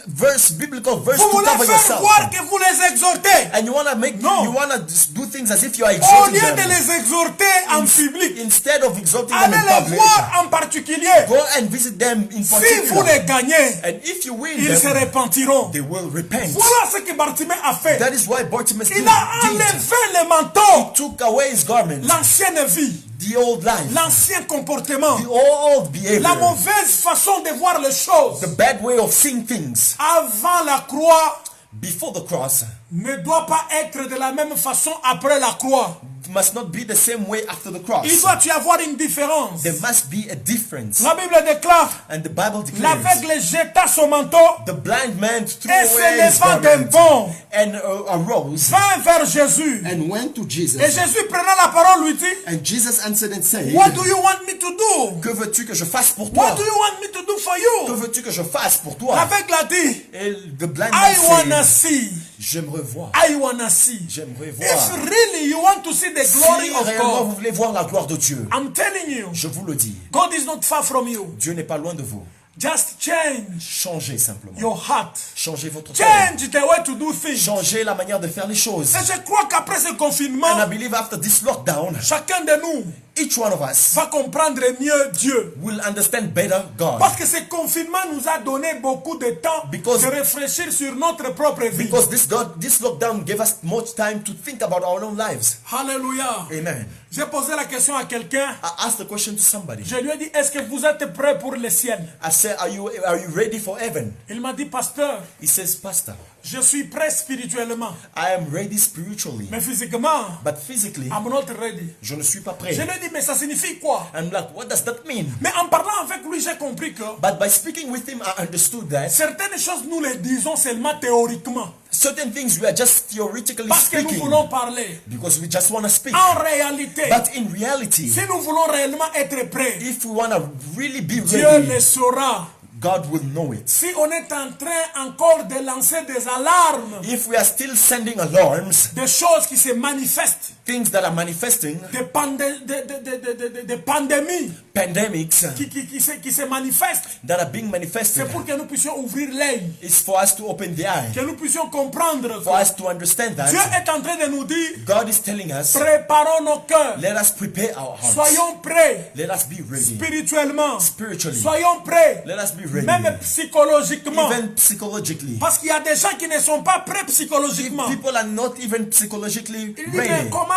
biblical verse Vous to voulez cover faire yourself. voir que vous les exhortez. And you want to No. you want to do things as if you are Au exalting lieu de them. les exhorter en public, Instead of exalting them allez in les public, voir en particulier. go and visit them in Si vous particular. les gagnez, And if you win ils se them, repentiront. they will repent. Voilà ce que Bartimée a fait. That is why Bartimaeus Il a enlevé le manteau, took away his garment, l'ancienne vie, the old life, l'ancien comportement, the old la behavior, mauvaise façon de voir les choses the bad way of seeing things. avant la croix Before the cross ne doit pas être de la même façon après la croix. must not be the same way after the cross. Il doit y avoir une différence. There must be a difference. La Bible déclare, And the Bible declares, l'aveugle jeta son manteau the blind man threw et se away his levant d'un garment bond, and arose vint vers Jésus. and went to Jesus. Et Jésus prenant la parole lui dit, And Jesus answered and said, What do you want me to do? Que veux-tu que je fasse pour toi? What do you want me to do for Que you? veux-tu que je fasse pour toi? L'aveugle a dit, Et the blind man I wanna said, see. j'aimerais voir. I wanna see. J'aimerais If voir. really you want to see the Si glory of réellement vous God, voulez voir la gloire de Dieu, I'm telling you, je vous le dis, God is not far from you. Dieu n'est pas loin de vous. Just change Changez simplement. your heart. Changez votre cœur. Change the way to do things. Changez la manière de faire les choses. Et je crois qu'après ce And I confinement, believe after this lockdown, chacun de nous each one of us va comprendre mieux Dieu. will understand better God. Parce que ce confinement nous a donné beaucoup de temps Because- de réfléchir sur notre propre vie. Because this lockdown gave us much time to think about our own lives. Alléluia. Amen. J'ai posé la question à quelqu'un. I asked the question to somebody. Je lui ai dit, est-ce que vous êtes prêt pour le ciel? I said, are you ready for heaven? Il m'a dit, pasteur, He says, Pastor, je suis prêt spirituellement. I am ready spiritually, Mais physiquement, but physically, I'm not ready. je ne suis pas Je prêt. lui ai dit, mais ça signifie quoi? I'm like, what does that mean? Mais en parlant avec lui, j'ai compris que But by speaking with him, I understood that certaines choses, nous les disons seulement théoriquement. certain things we are just theoretically Parce que nous speaking voulons parler. because we just want to speak. En réalité, But in reality, si nous voulons réellement être prêts, if we want to really be Dieu ready, le saura. God will know it. Si on est en train encore de lancer des alarmes, If we are still sending alarms, des choses qui se manifestent, things that are manifesting, des pandémies pandemics qui se manifestent, that are being c'est manifested, pour que nous puissions ouvrir l'œil, it's for us to open the eye, que nous puissions comprendre for que us to understand Dieu that est en train de nous dire, God is telling us, préparons nos cœurs, let us prepare our hearts. soyons prêts Let us be ready. spirituellement, Spiritually. soyons prêts, Let us be ready. même psychologiquement, Even psychologically. parce qu'il y a des gens qui ne sont pas prêts If psychologiquement. people are not even psychologically Il dit, mais ready, comment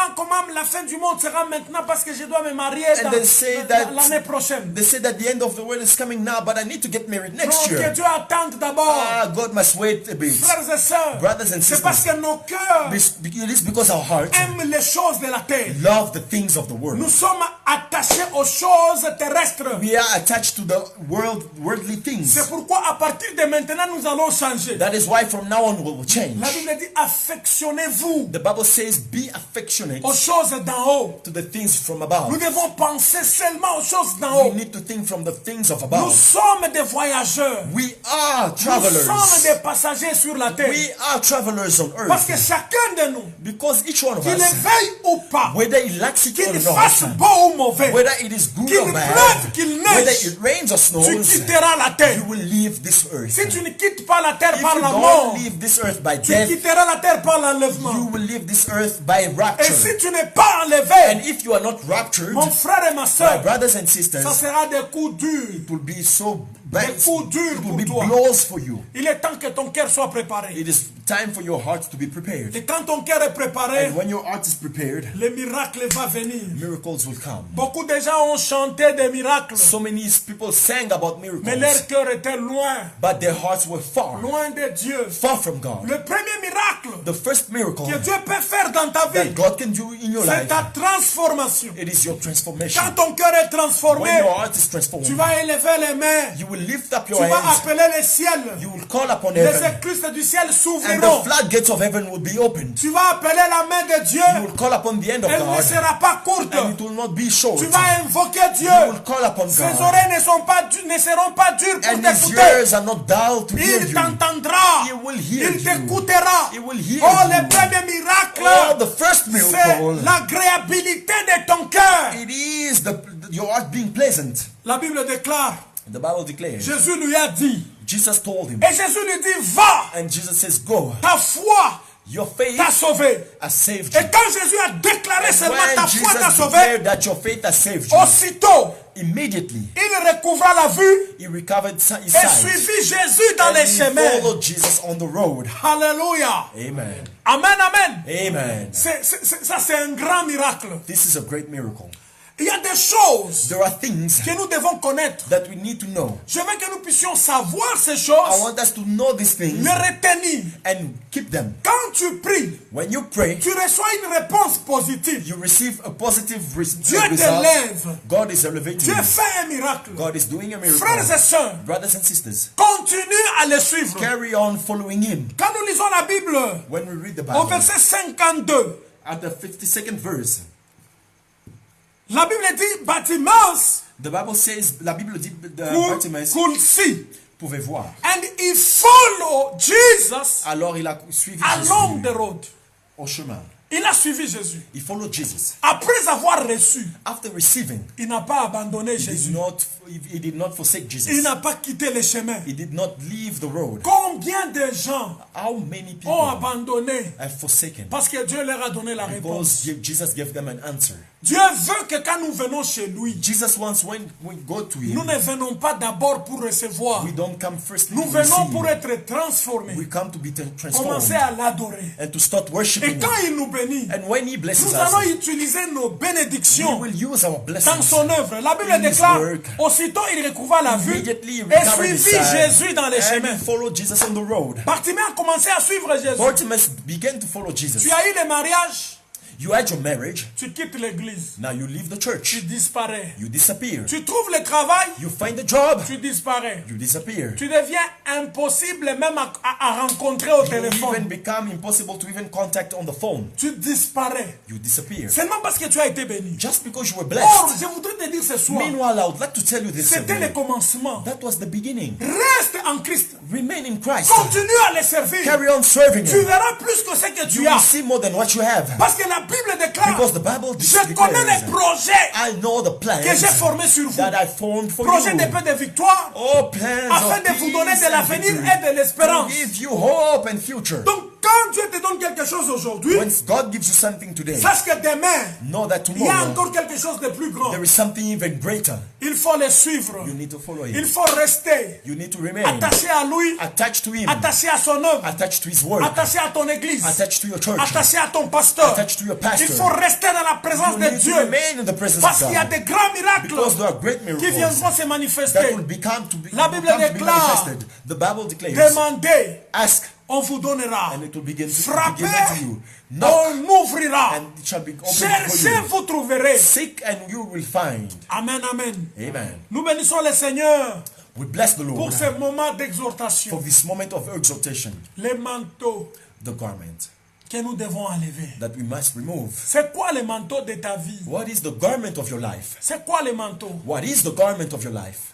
la fin du monde sera maintenant parce que je dois me marier and they say l'année prochaine. they say that the end of the world is coming now, but I need to get married Non, next que year. Dieu attende d'abord. God must wait a bit. Frères et sœurs, Brothers and c'est parce sisters, que nos cœurs it is because our heart aiment les choses de la terre. love the things of the world. Nous sommes attachés aux choses terrestres. We are attached to the worldly things. C'est pourquoi à partir de maintenant nous allons changer. That is why from now on we will change. La Bible dit affectionnez-vous The Bible says, be affectionate aux choses d'en haut. to the things from Nous above. devons penser seulement aux choses d'en We haut. need to think from the things of Nous above. sommes des voyageurs. We are Nous sommes travelers. des passagers sur la terre. We are travelers on Parce que earth. chacun de nous, Because each one of qu'il le us, veuille ou pas, whether he likes it qu'il or fasse not, beau ou mauvais, whether it is good qu'il or pleuve, bad, qu'il whether neige, it rains or tu snows, quitteras la terre. you will leave this earth. Si tu ne quittes pas la terre If par you la mort, don't leave this earth by tu death, quitteras la terre par l'enlèvement. you will leave this earth by Et rapture. si tu n'es pas And enlevé, if you are not raptured, mon frère et ma my soeur, brothers and ça sisters, sera des coups durs. it will be so But des coups durs it will pour be toi. blows for you. Il est temps que ton cœur soit préparé. It is time for your heart to be prepared. Et quand ton cœur est préparé, And when your heart is prepared, le miracle va venir. miracles will come. Beaucoup de gens ont chanté des miracles, So many people sang about mais miracles, leur cœur était loin, but their hearts were far, loin de Dieu. far from God. Le premier miracle The first miracle que Dieu peut faire dans ta that vie, God can do in your c'est life, ta transformation. it is your transformation. Quand ton cœur est transformé, When your heart is transformed, tu vas élever les mains, you will lift up tu your vas hands, appeler le ciel. you will call upon Les heaven, écluses du ciel and the s'ouvriront. floodgates of heaven will be opened. Tu vas appeler la main de Dieu. You will call upon the end of Elle ne God, sera pas courte. and it will not be short. Tu vas invoquer Dieu. You will call upon Ses God, oreilles ne seront pas dures pour and his t'écouter. ears are not dull to hear Il you. t'entendra. He will hear Il you. t'écoutera. He will hear Oh, you. le premier miracle, Oh, the first c'est miracle, l'agréabilité de ton cœur. it is your heart being pleasant. La Bible déclare, The Bible declares, Jésus lui a dit, Jesus told him, et Jésus lui dit, va, and Jesus says, go, ta foi your faith t'a sauvé. has saved Et you. quand Jésus a déclaré seulement ta When foi t'a Jesus sauvé, declared that your faith has saved you, aussitôt, immediately il recouvra la vue he recovered his et sight, suivit Jésus dans and les he chemins. followed Jesus on the road. Alléluia. Amen. Amen, amen. Amen. Ça, c'est un grand miracle. This is a great miracle. Il y a des choses There are things que nous devons connaître. that we need to know. Je veux que nous puissions savoir ces I choses, want us to know these things les retenir. and keep them. Quand tu pries, When you pray, tu reçois une réponse positive. you receive a positive Dieu result. t'élève. God is elevating Dieu you. fait un miracle. God is doing a miracle. Frères et sœurs, Brothers and sisters, continue à le suivre. carry on following him. Quand nous lisons la Bible, When we read the au Bible, verset 52, at the 52nd verse, la Bible dit, Bartimaeus the Bible says, la Bible dit, Bartimaeus could see. pouvait voir. And he followed Jesus Alors il a suivi along the Jésus road. au chemin. Il a suivi Jésus. He followed Jesus. Après avoir reçu, After receiving, il n'a pas abandonné he Jésus. did not forsake Il Jesus. n'a pas quitté les chemins. He did not leave the road. Combien de gens How many ont people abandonné have forsaken? parce que Dieu leur a donné la réponse? Because Jesus gave them an answer. Dieu veut que quand nous venons chez lui, Jesus wants when we go to nous him, ne venons pas d'abord pour recevoir. we don't come first Nous to venons pour receive. être transformés. We come to be Commencer transformed à l'adorer. and to start Et worshiping quand him. il nous bénit, And when he blesses nous allons us, utiliser nos we bénédictions will use our dans blessings. son œuvre. La Bible in his déclare, work. aussitôt il recouvra la vue Immediately he et recovered his suivit sight, Jésus dans les and chemins. he followed Jesus on the road. Bartimée a commencé à suivre Jésus. Bartimaeus began to follow Jesus. Tu as eu le mariage, You had your marriage, tu quittes l'église, now you leave the tu church, disparais. you disappear. Tu trouves le travail, You find a job, tu disparais. you disappear. Tu deviens impossible même à rencontrer au You even téléphone. become impossible to even contact on the phone. Tu disparais. You disappear. Seulement parce que tu as été béni. Just because you were Or, blessed. je voudrais te dire ce soir, Meanwhile, I would like to tell you this. c'était le today. commencement. That was the beginning. Reste en Christ. Remain in Christ. Continue à le servir. Carry on serving Tu Him. verras plus que ce que You tu will as. see more than what you have. Parce que la Bible déclare, Because the Bible je connais les declares, projets I know the plans que j'ai formés sur vous. that I formed for Projets de you. paix, de victoire, Oh, plans afin of de vous donner peace de and l'avenir victory. et de To l'espérance. give you hope and future. Donc, quand Dieu te donne quelque chose aujourd'hui, When God gives you something today, sache que demain, know that il y a tomorrow encore quelque chose de plus grand. there is something even greater. Il faut le suivre. You need to follow Il Him. faut rester You need to remain attaché à lui, attached to Him, attaché à son œuvre, attached to His word, attaché à ton église, attached to your church, attaché à ton pasteur. attached to your Il pastor. faut rester dans la présence You de need to Dieu. remain in the presence Parce of qu'il y a God. des grands miracles Because there are great qui miracles viendront se that manifester. will become to be, La will Bible come to be déclare, manifested. The Bible declares, Demandez, ask on vous donnera. and it will begin to be Frappez, given to you. Knock on ouvrira. and it shall be opened for Cherchez, you. vous trouverez. Seek and you will find. Amen, amen. Amen. Nous bénissons le Seigneur We bless the pour Lord ce moment for d'exhortation. this moment of exaltation, Les manteaux the garment que nous devons enlever. that we must remove. C'est quoi le manteau de ta vie? What is the garment of your life? C'est quoi le manteau? What is the garment of your life?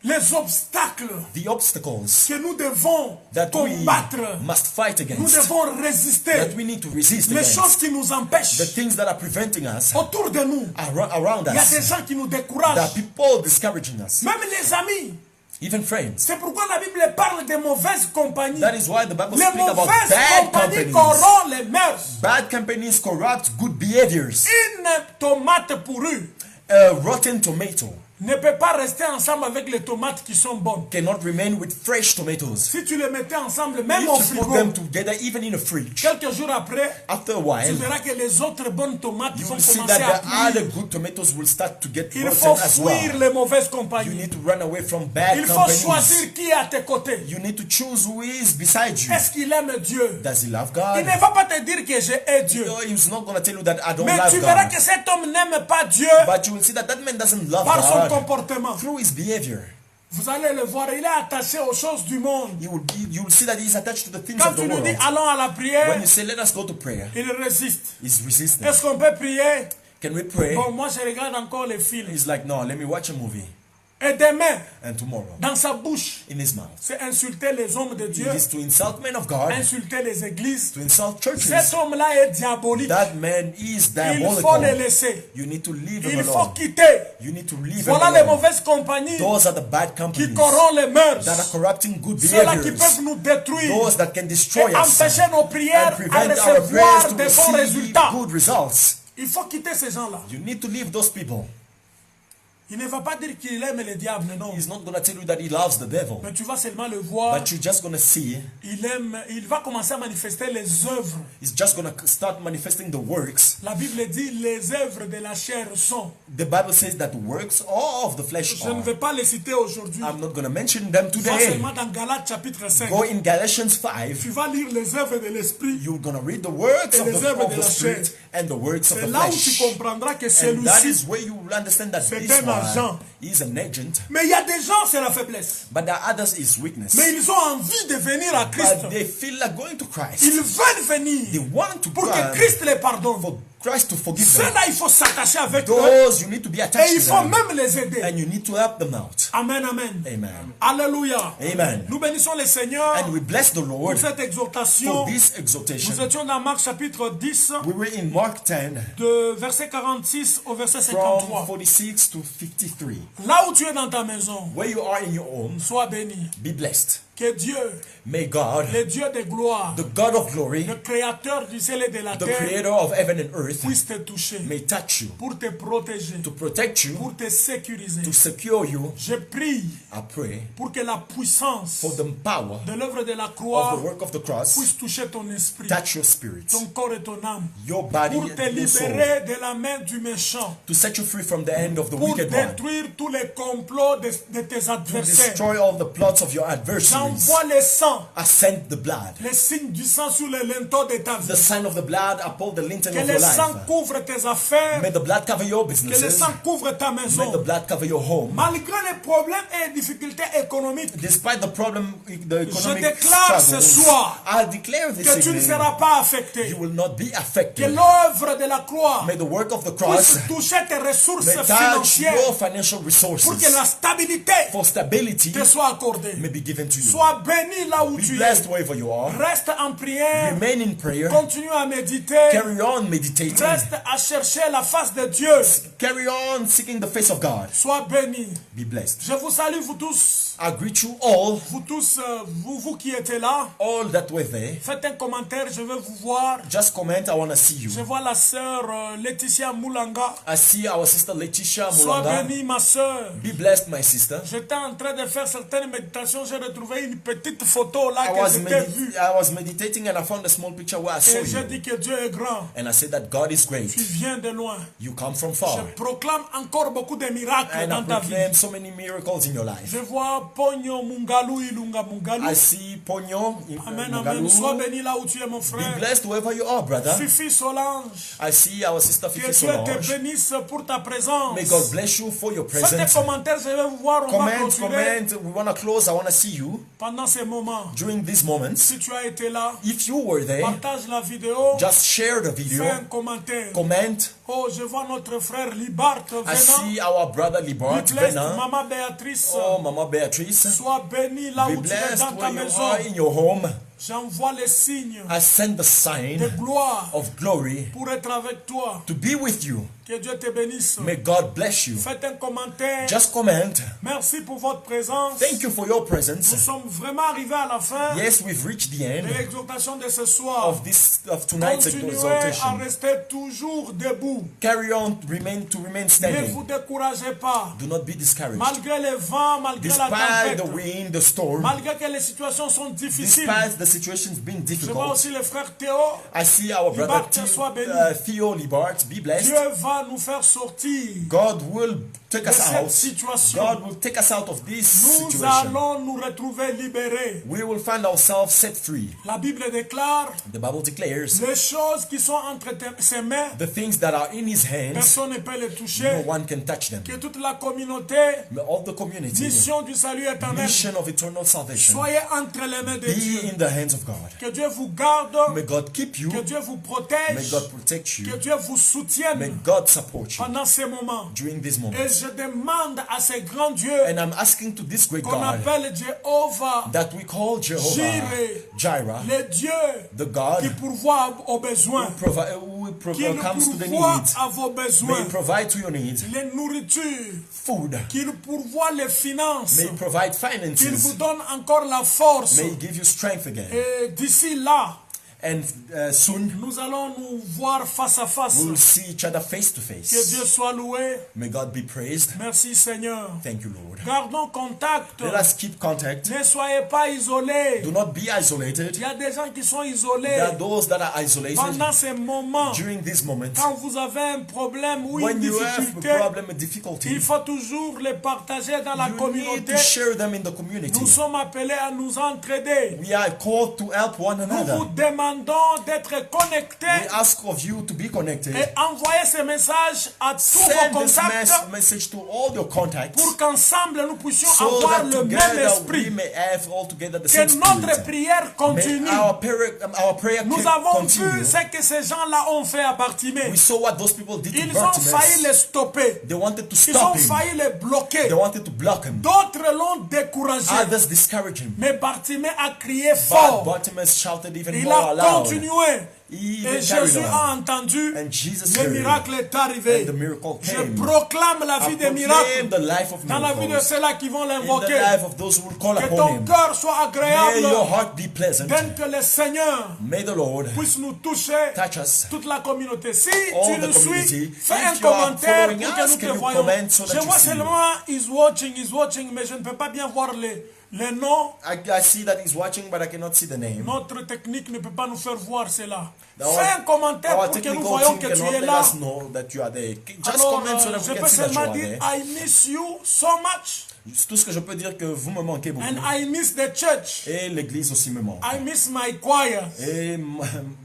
Les obstacles The obstacles que nous devons that we combattre. must fight Nous against, devons résister. that we need to resist Les against, choses qui nous empêchent the things that are preventing us autour de nous. around Il y a des us, gens qui nous there are découragent. people discouraging us, Même les amis. even friends. C'est pourquoi la Bible parle de mauvaises compagnies. That is why the Bible Les speaks about mauvaises bad compagnies companies. corrompent les mœurs. Bad companies corrupt good behaviors. Une tomate pourrie A rotten tomato ne peut pas rester ensemble avec les tomates qui sont bonnes. cannot remain with fresh tomatoes. Si tu les mettais ensemble, même au If you put frigo, them together, even in a fridge, quelques jours après, after a tu while, verras que les autres bonnes tomates you vont will see commencer à that the other pourrir. good tomatoes will start to get Il rotten faut as fuir well. les mauvaises You compagnies. need to run away from bad Il faut companies. choisir qui est à tes côtés. You need to choose who is beside you. Est-ce qu'il aime Dieu? Does he love Il God? ne va pas te dire que je hais Dieu. No, he's not going to tell you that I don't Mais love tu verras God. que cet homme n'aime pas Dieu But you will see that that man doesn't love par son God comportement. through his behavior. Vous allez le voir, il est attaché aux choses du monde. You will see that he's attached to the things Quand of the tu lui dis world. allons à la When prière, you say, let us go to prayer, il résiste. he's resistant. Est-ce qu'on peut prier? Can we pray? Bon, moi je regarde encore les films. He's like, no, let me watch a movie. Et demain, And tomorrow, dans sa bouche, in his mouth, c'est insulter les hommes de Dieu, it is to insult men of God, insulter les églises. to insult churches. Cet homme-là est diabolique. That man is Il faut le diabolical. laisser. You need to leave him Il faut alone. quitter. You need to leave him Voilà les alone. mauvaises compagnies Those are the bad qui companies corrompent les mœurs. that are corrupting good Ceux-là qui behaviors. peuvent nous détruire Those that can destroy et us empêcher nos prières and à prevent our recevoir prayers to de bons receive résultats. good results. Il faut quitter ces gens-là. You need to leave those people. Il ne va pas dire qu'il aime le diable, non. He's not going to tell you that he loves the devil, Mais tu vas seulement le voir. but you're just going to see Il va commencer à manifester les œuvres. he's just going to start manifesting the works. La Bible dit les œuvres de la chair sont. The Bible says that the works all of the flesh Je ne are. vais pas les citer aujourd'hui. I'm not going to mention them Va today. seulement dans Galates chapitre 5. Go in Galatians 5. Tu vas lire les œuvres de l'esprit. You're going to read the works Et of les œuvres of de the la chair. Spirit and the works of C'est the là où tu flesh. comprendras que And that celui-ci. is where you will understand that C'est this un agent. one is an agent, Mais il y a des gens, c'est la faiblesse. but the others is weakness. Mais ils ont envie de venir à Christ. But they feel like going to Christ. Ils veulent They venir want to pour go que Christ les pardonne. for Christ to forgive them. Ceux-là, il faut s'attacher avec eux. Those you need to be Et attached il to faut them. même les aider. And you need to help them out. Amen, amen. Amen. Alléluia. Amen. Nous bénissons le Seigneur And we bless the pour Lord cette exhortation. for this Nous exhortation. étions dans Marc chapitre 10, We were in Mark 10 de verset 46 au verset from 53. 46 to 53. Là où tu es dans ta maison, Where you are in your home, sois béni. be blessed. Que Dieu, May God, le Dieu de gloire, the God of glory, le créateur du ciel et de la the terre, creator of heaven and earth, puisse te toucher may touch you, pour te protéger, to protect you, pour te sécuriser. to secure you. Je prie I pray pour que la puissance for the power de l'œuvre de la of the croix work of the cross, puisse toucher ton esprit, touch your spirit, ton corps et ton âme, your body pour te and your soul, libérer de la main du méchant, to set you free from the hand of the pour wicked one, détruire tous les complots de tes to adversaires. destroy all the plots of your adversaries. J'envoie le sang, I send the blood, les signes du sang sur les linteaux de ta the vie. sign of the blood upon the lintel Que of le your sang life. couvre tes affaires, May the blood cover your que le businesses. sang couvre ta May the maison. blood cover your home. Malgré les problèmes et les difficultés économiques, Despite the problem, the economic déclare ce struggles, soir I declare this que tu ne evening, seras pas affecté. you will not be Que affected. l'œuvre de la croix May the work of the cross puisse toucher tes ressources may touch financières your financial pour que la resources, stabilité for stability te soit accordée. may be given to you. Sois béni là où Be tu es. blessed wherever you are. Reste en prière. Remain in prayer. Continue à méditer. Carry on meditating. Reste à chercher la face de Dieu. Carry on seeking the face of God. Sois béni. Be blessed. Je vous salue, vous tous. I greet you all, Vous tous, vous qui étiez là. all that were there. Faites un commentaire, je veux vous voir. Just comment, I want to see you. Je vois la sœur Laetitia Moulanga. I see our sister Letitia Sois Mulanga. bénie, ma sœur. Be blessed, my sister. J'étais en train de faire certaines méditations. J'ai retrouvé une petite photo là I que was, j'étais vue. I was meditating and I found a small picture where I saw Et j'ai you. dit que Dieu est grand. And I said that God is great. Tu viens de loin. You come from Je far. proclame encore beaucoup de miracles And I dans ta vie. proclaim so many miracles in your life. Je vois Pogno Mungalu Ilunga Mungalu. I see Ponyo in Amen, amen. Sois Mugalu. béni là où tu es, mon Be frère. blessed wherever you are, brother. Fifi Solange. I see our sister Que Fifi Dieu te Solange. bénisse pour ta présence. May God bless you for your Faites des presence. commentaires, je vais vous voir. On va Comment, continuer we want to close. I want to see you pendant ces moments. during these moments. Si tu as été là, If you were there, partage la vidéo. just share the video, Fais un commentaire. comment. Oh, je vois notre frère Libart I venant. see our brother Libart Be blessed, venant. Maman Béatrice. Oh, Mama Beatrice. Sois béni là Be où tu es blessed dans ta where you maison. are in your home. J'envoie les signes I send the de sign gloire of glory pour être avec toi. to be with you. Que Dieu te bénisse. May God bless you. Faites un commentaire. Just comment. Merci pour votre présence. Thank you for your Nous presence. sommes vraiment arrivés à la fin Yes, we've reached the de end l'exhortation de ce soir. of tonight's Continuez à exhortation. rester toujours debout. Carry on to remain Ne vous standing. découragez pas. Do not be discouraged. Malgré les vents, malgré la Despite the tempête, wind, the storm, malgré que les situations sont difficiles. despite the situations being Je vois difficult, aussi le frère Théo. I see our brother Libart, sois béni. Theo Libart, be blessed. Dieu va nous faire sortir God will take de us cette out. situation. God will take us out of this Nous situation. allons nous retrouver libérés. We will find ourselves set free. La Bible déclare The Bible declares les choses qui sont entre ses mains, the things that are in his hands, personne ne peut les toucher. no one can touch them. Que toute la communauté, All the community, mission du salut éternel, mission of eternal salvation, soyez entre les mains de Dieu. be in the hands of God. Que Dieu vous garde, May God keep you. que Dieu vous May protège, God protect you. que Dieu vous May soutienne God support you pendant ces moments. during this Et moment. je demande à ce grand Dieu And I'm asking to this great qu'on God appelle Jéhovah, that we call Jehovah Jireh, le Dieu the God qui pourvoit aux besoins, who qui comes to the pourvoit needs. à vos May besoins, He provide to your needs les nourritures, food. qu'il pourvoit les finances, May He provide qu'il vous finances. donne encore la force. May He give you strength again. Et d'ici là, And soon nous allons nous voir face à face. we will see each other face to Que face. Dieu soit loué. May God be praised. Merci Seigneur. Thank you, Lord. Gardons contact. Let us keep contact. Ne soyez pas isolés. Do not be isolated. Il y a des gens qui sont isolés There are those that are isolated pendant ces moments. during this moment. Quand vous avez un problème ou une When you have a difficulté, problem, a difficulty, il faut toujours les partager dans la you need communauté. to share them in the community. Nous sommes appelés à nous entraider. We are called to help one Nous vous another. demandons d'être connectés We ask of you to be connected. et envoyer ce message à tous Send vos this contacts message to all your contacts pour qu'ensemble nous puissions so avoir that le même together we esprit. may have all together the Que same notre spirit. prière continue. May our prayer Nous avons vu continue. ce que ces gens-là ont fait à Bartimée. We saw what those people did to Ils ont failli les Bartimaeus. stopper. They wanted to Ils ont stop him. failli les bloquer. They wanted to block him. D'autres l'ont découragé. Others discouraged him. Mais Bartimée a crié But fort. Bartimaeus shouted even Il more a loud. continué. He Et even carried Jésus a on. entendu. And Jesus Le heard. miracle est arrivé. And the miracle Je came. proclame la I vie des proclaim miracles the life of dans la vie de miracles. ceux-là qui vont In the l'invoquer. life of those who will call Que upon ton him. cœur soit May agréable. your heart be pleasant. Que le Seigneur May the Lord puisse nous toucher. touch us. Toute la communauté. Si All tu the nous suis, community. fais If un you are commentaire following pour que us, nous can te you voyons. comment so that Je you vois see? seulement is watching, mais je ne peux pas bien voir les noms. I see that he's watching, but I cannot see the name. Notre technique ne peut pas nous faire voir cela. Our- Fais un commentaire Our pour que nous technical voyons team que tu cannot es let là. us know that you are there. Just Alors, comment so that je we can peux see that you seulement are dire, there. I miss you so much. C'est tout ce que je peux dire que vous me manquez beaucoup. And I miss the church. Et l'église aussi me manque. I miss my choir. Et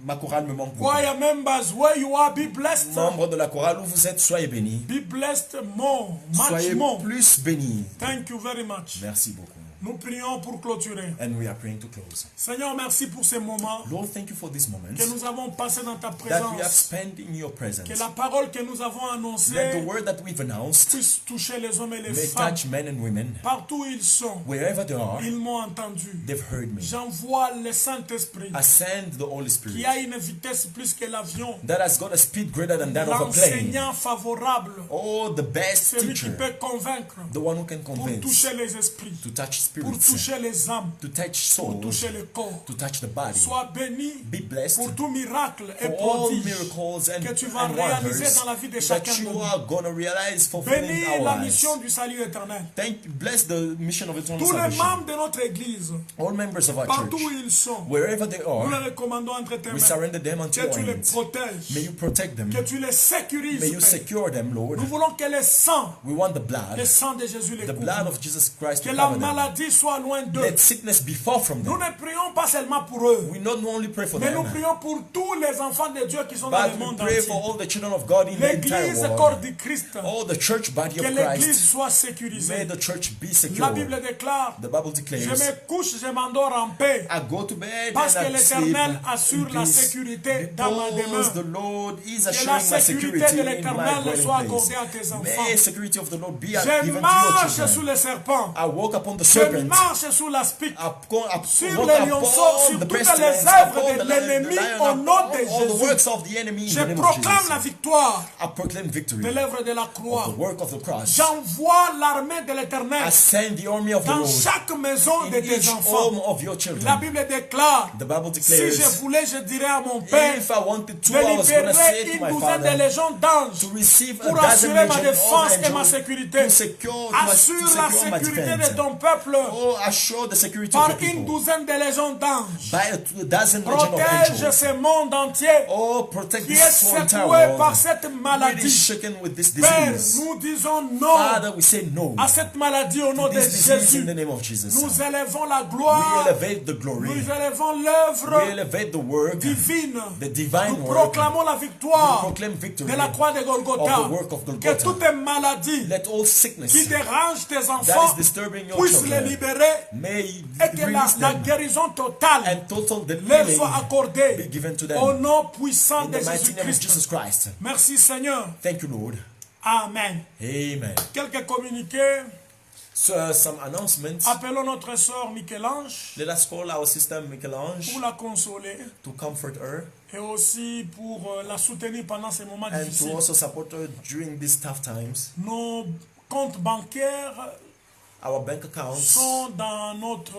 ma chorale me manque beaucoup. Choir members, where you are, be blessed. Membres de la chorale où vous êtes, soyez bénis. Be blessed more, much Soyez more. plus bénis. Thank you very much. Merci beaucoup. Nous prions pour clôturer. And we are praying to close. Seigneur, merci pour ces moments Lord, thank you for this moment que nous avons passés dans ta that we have présence. spent in your presence. Que la parole que nous avons That the annoncée word that we've announced puisse toucher les hommes et les may femmes. touch men and women. Partout où ils sont, Wherever they are, ils m'ont entendu. they've heard me. J'envoie le Saint-Esprit I send the Holy qui Spirit a une vitesse plus que l'avion. that has got a speed greater than that of a plane. L'enseignant favorable, Oh, the best celui qui teacher, peut convaincre the one who can pour convince, toucher les esprits, to touch pour spirits, toucher les âmes, to touch pour souls, toucher le corps. to touch the body. Sois béni Be blessed pour tout miracle et for all prodige miracles and, que tu vas and réaliser wonders dans la vie de that chacun de you nous. are going to realize fulfilling Bénis our la lives. mission du salut éternel. Bless the mission of eternal Tous les salvation. membres de notre église, All members of our partout où church, ils sont, wherever they nous are, les recommandons entre tes we mains. surrender them unto Que your tu les hands. protèges, May you protect them. que tu les sécurises. May you Père. secure them, Lord. Nous voulons que le sang, We want the blood, le sang de Jésus les the couvre. blood of Jesus Christ Que to la cover them. maladie soit loin d'eux. Let sickness be far from Nous them. ne prions pas seulement pour eux, We not only pray for mais nous them, prions pour tous les enfants de Dieu qui sont dans but le we monde pray entier. for all the children of God in the entire L'église, world. corps du Christ, Oh, the church body que of l'église Christ. soit May sécurisée. the church be La secure. Bible déclare, The Bible je declares, me couche, je m'endors en paix. I go to bed Parce and que I sleep l'Éternel assure in la peace, sécurité dans ma because the demeure. Lord is Que la assuring my sécurité security de in my l'Éternel dwelling soit place. accordée à tes enfants. May the security of the Lord be Je given to your marche sous children. les serpents. I walk upon the Je serpent, marche sur l'aspic, sur walk les lionceaux, sur upon the toutes les pestilence, œuvres upon de the lion, l'ennemi the lion, au nom de all the Jésus. works of the enemy in Je the name of proclame la Jesus. victoire I proclaim victory de l'œuvre de la of croix. the work of the cross. J'envoie l'armée de l'Éternel I send the army of the dans Lord chaque maison in de tes each enfants. home of your La children. Bible déclare, The Bible si je declares, voulais, je dirais à mon Père if I wanted to, de I was going to say libérer to une my douzaine de Father légions d'anges to receive a pour dozen assurer ma legion défense of et ma angels sécurité. to secure Assure la sécurité de ton peuple Oh, assure the security of par the une people douzaine de légions d'anges. by a dozen legion of Protège angels. ce monde entier Oh, protect qui est this entire secoué par world. cette Really maladie. shaken with this Père, disease. nous disons non Father, we say no à cette maladie au nom to de this disease in Jésus. the name of Jesus. Nous élevons la We gloire, elevate the glory. nous élevons We l'œuvre elevate the work, divine. the divine Nous work. proclamons la We victoire proclaim victory de la croix de Golgotha. of the work of Que Golgotha. toutes les maladies Let all sickness qui dérangent tes that enfants is disturbing your puissent les children libérer may et que release la them guérison totale and total the leur healing soit accordée be given to them au nom puissant in de the mighty name of Jesus Jésus-Christ. Christ. Merci Seigneur. Thank you, Lord. Amen. Amen. Quelques communiqués. So, some announcements. Appelons notre sœur Michel-Ange Let us call our sister Michel-Ange pour la consoler to comfort her et aussi pour la soutenir pendant ces moments and to difficiles. also support her during these tough times. Nos comptes bancaires Our bank accounts sont dans notre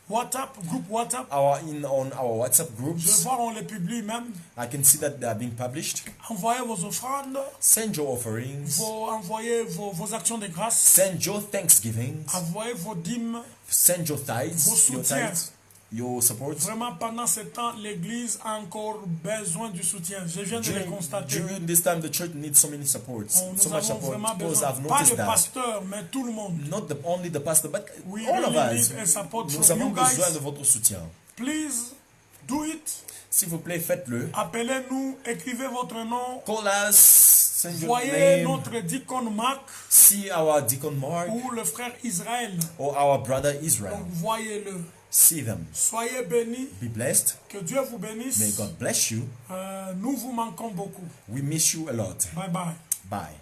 WhatsApp, groupe WhatsApp. on our WhatsApp Je groups. vois, on les publie même. I can see that they are being published. Envoyez vos offrandes, Send your offerings. envoyez vos actions de grâce, Send your thanksgivings. envoyez vos dîmes. Send your tithes. Vos Your soutiens. tithes. Your support. Vraiment, pendant ce temps, l'Église a encore besoin du soutien. Je viens de le constater. During this time, the church needs so many supports, Nous so much avons support. vraiment Because besoin, I've pas noticed le that pasteur, mais tout le monde. not only the pastor, but We all of really us. need a support Nous from avons you guys. besoin de votre soutien. Please do it. S'il vous plaît, faites-le. Appelez-nous, écrivez votre nom. Call us. Send your Voyez name. notre deacon Marc See our deacon Mark ou le frère Israël. or our brother Israel. Donc voyez-le. See them. Soyez bénis. Be blessed. Que Dieu vous bénisse. May God bless you. Nous vous manquons beaucoup. We miss you a lot. Bye bye. Bye.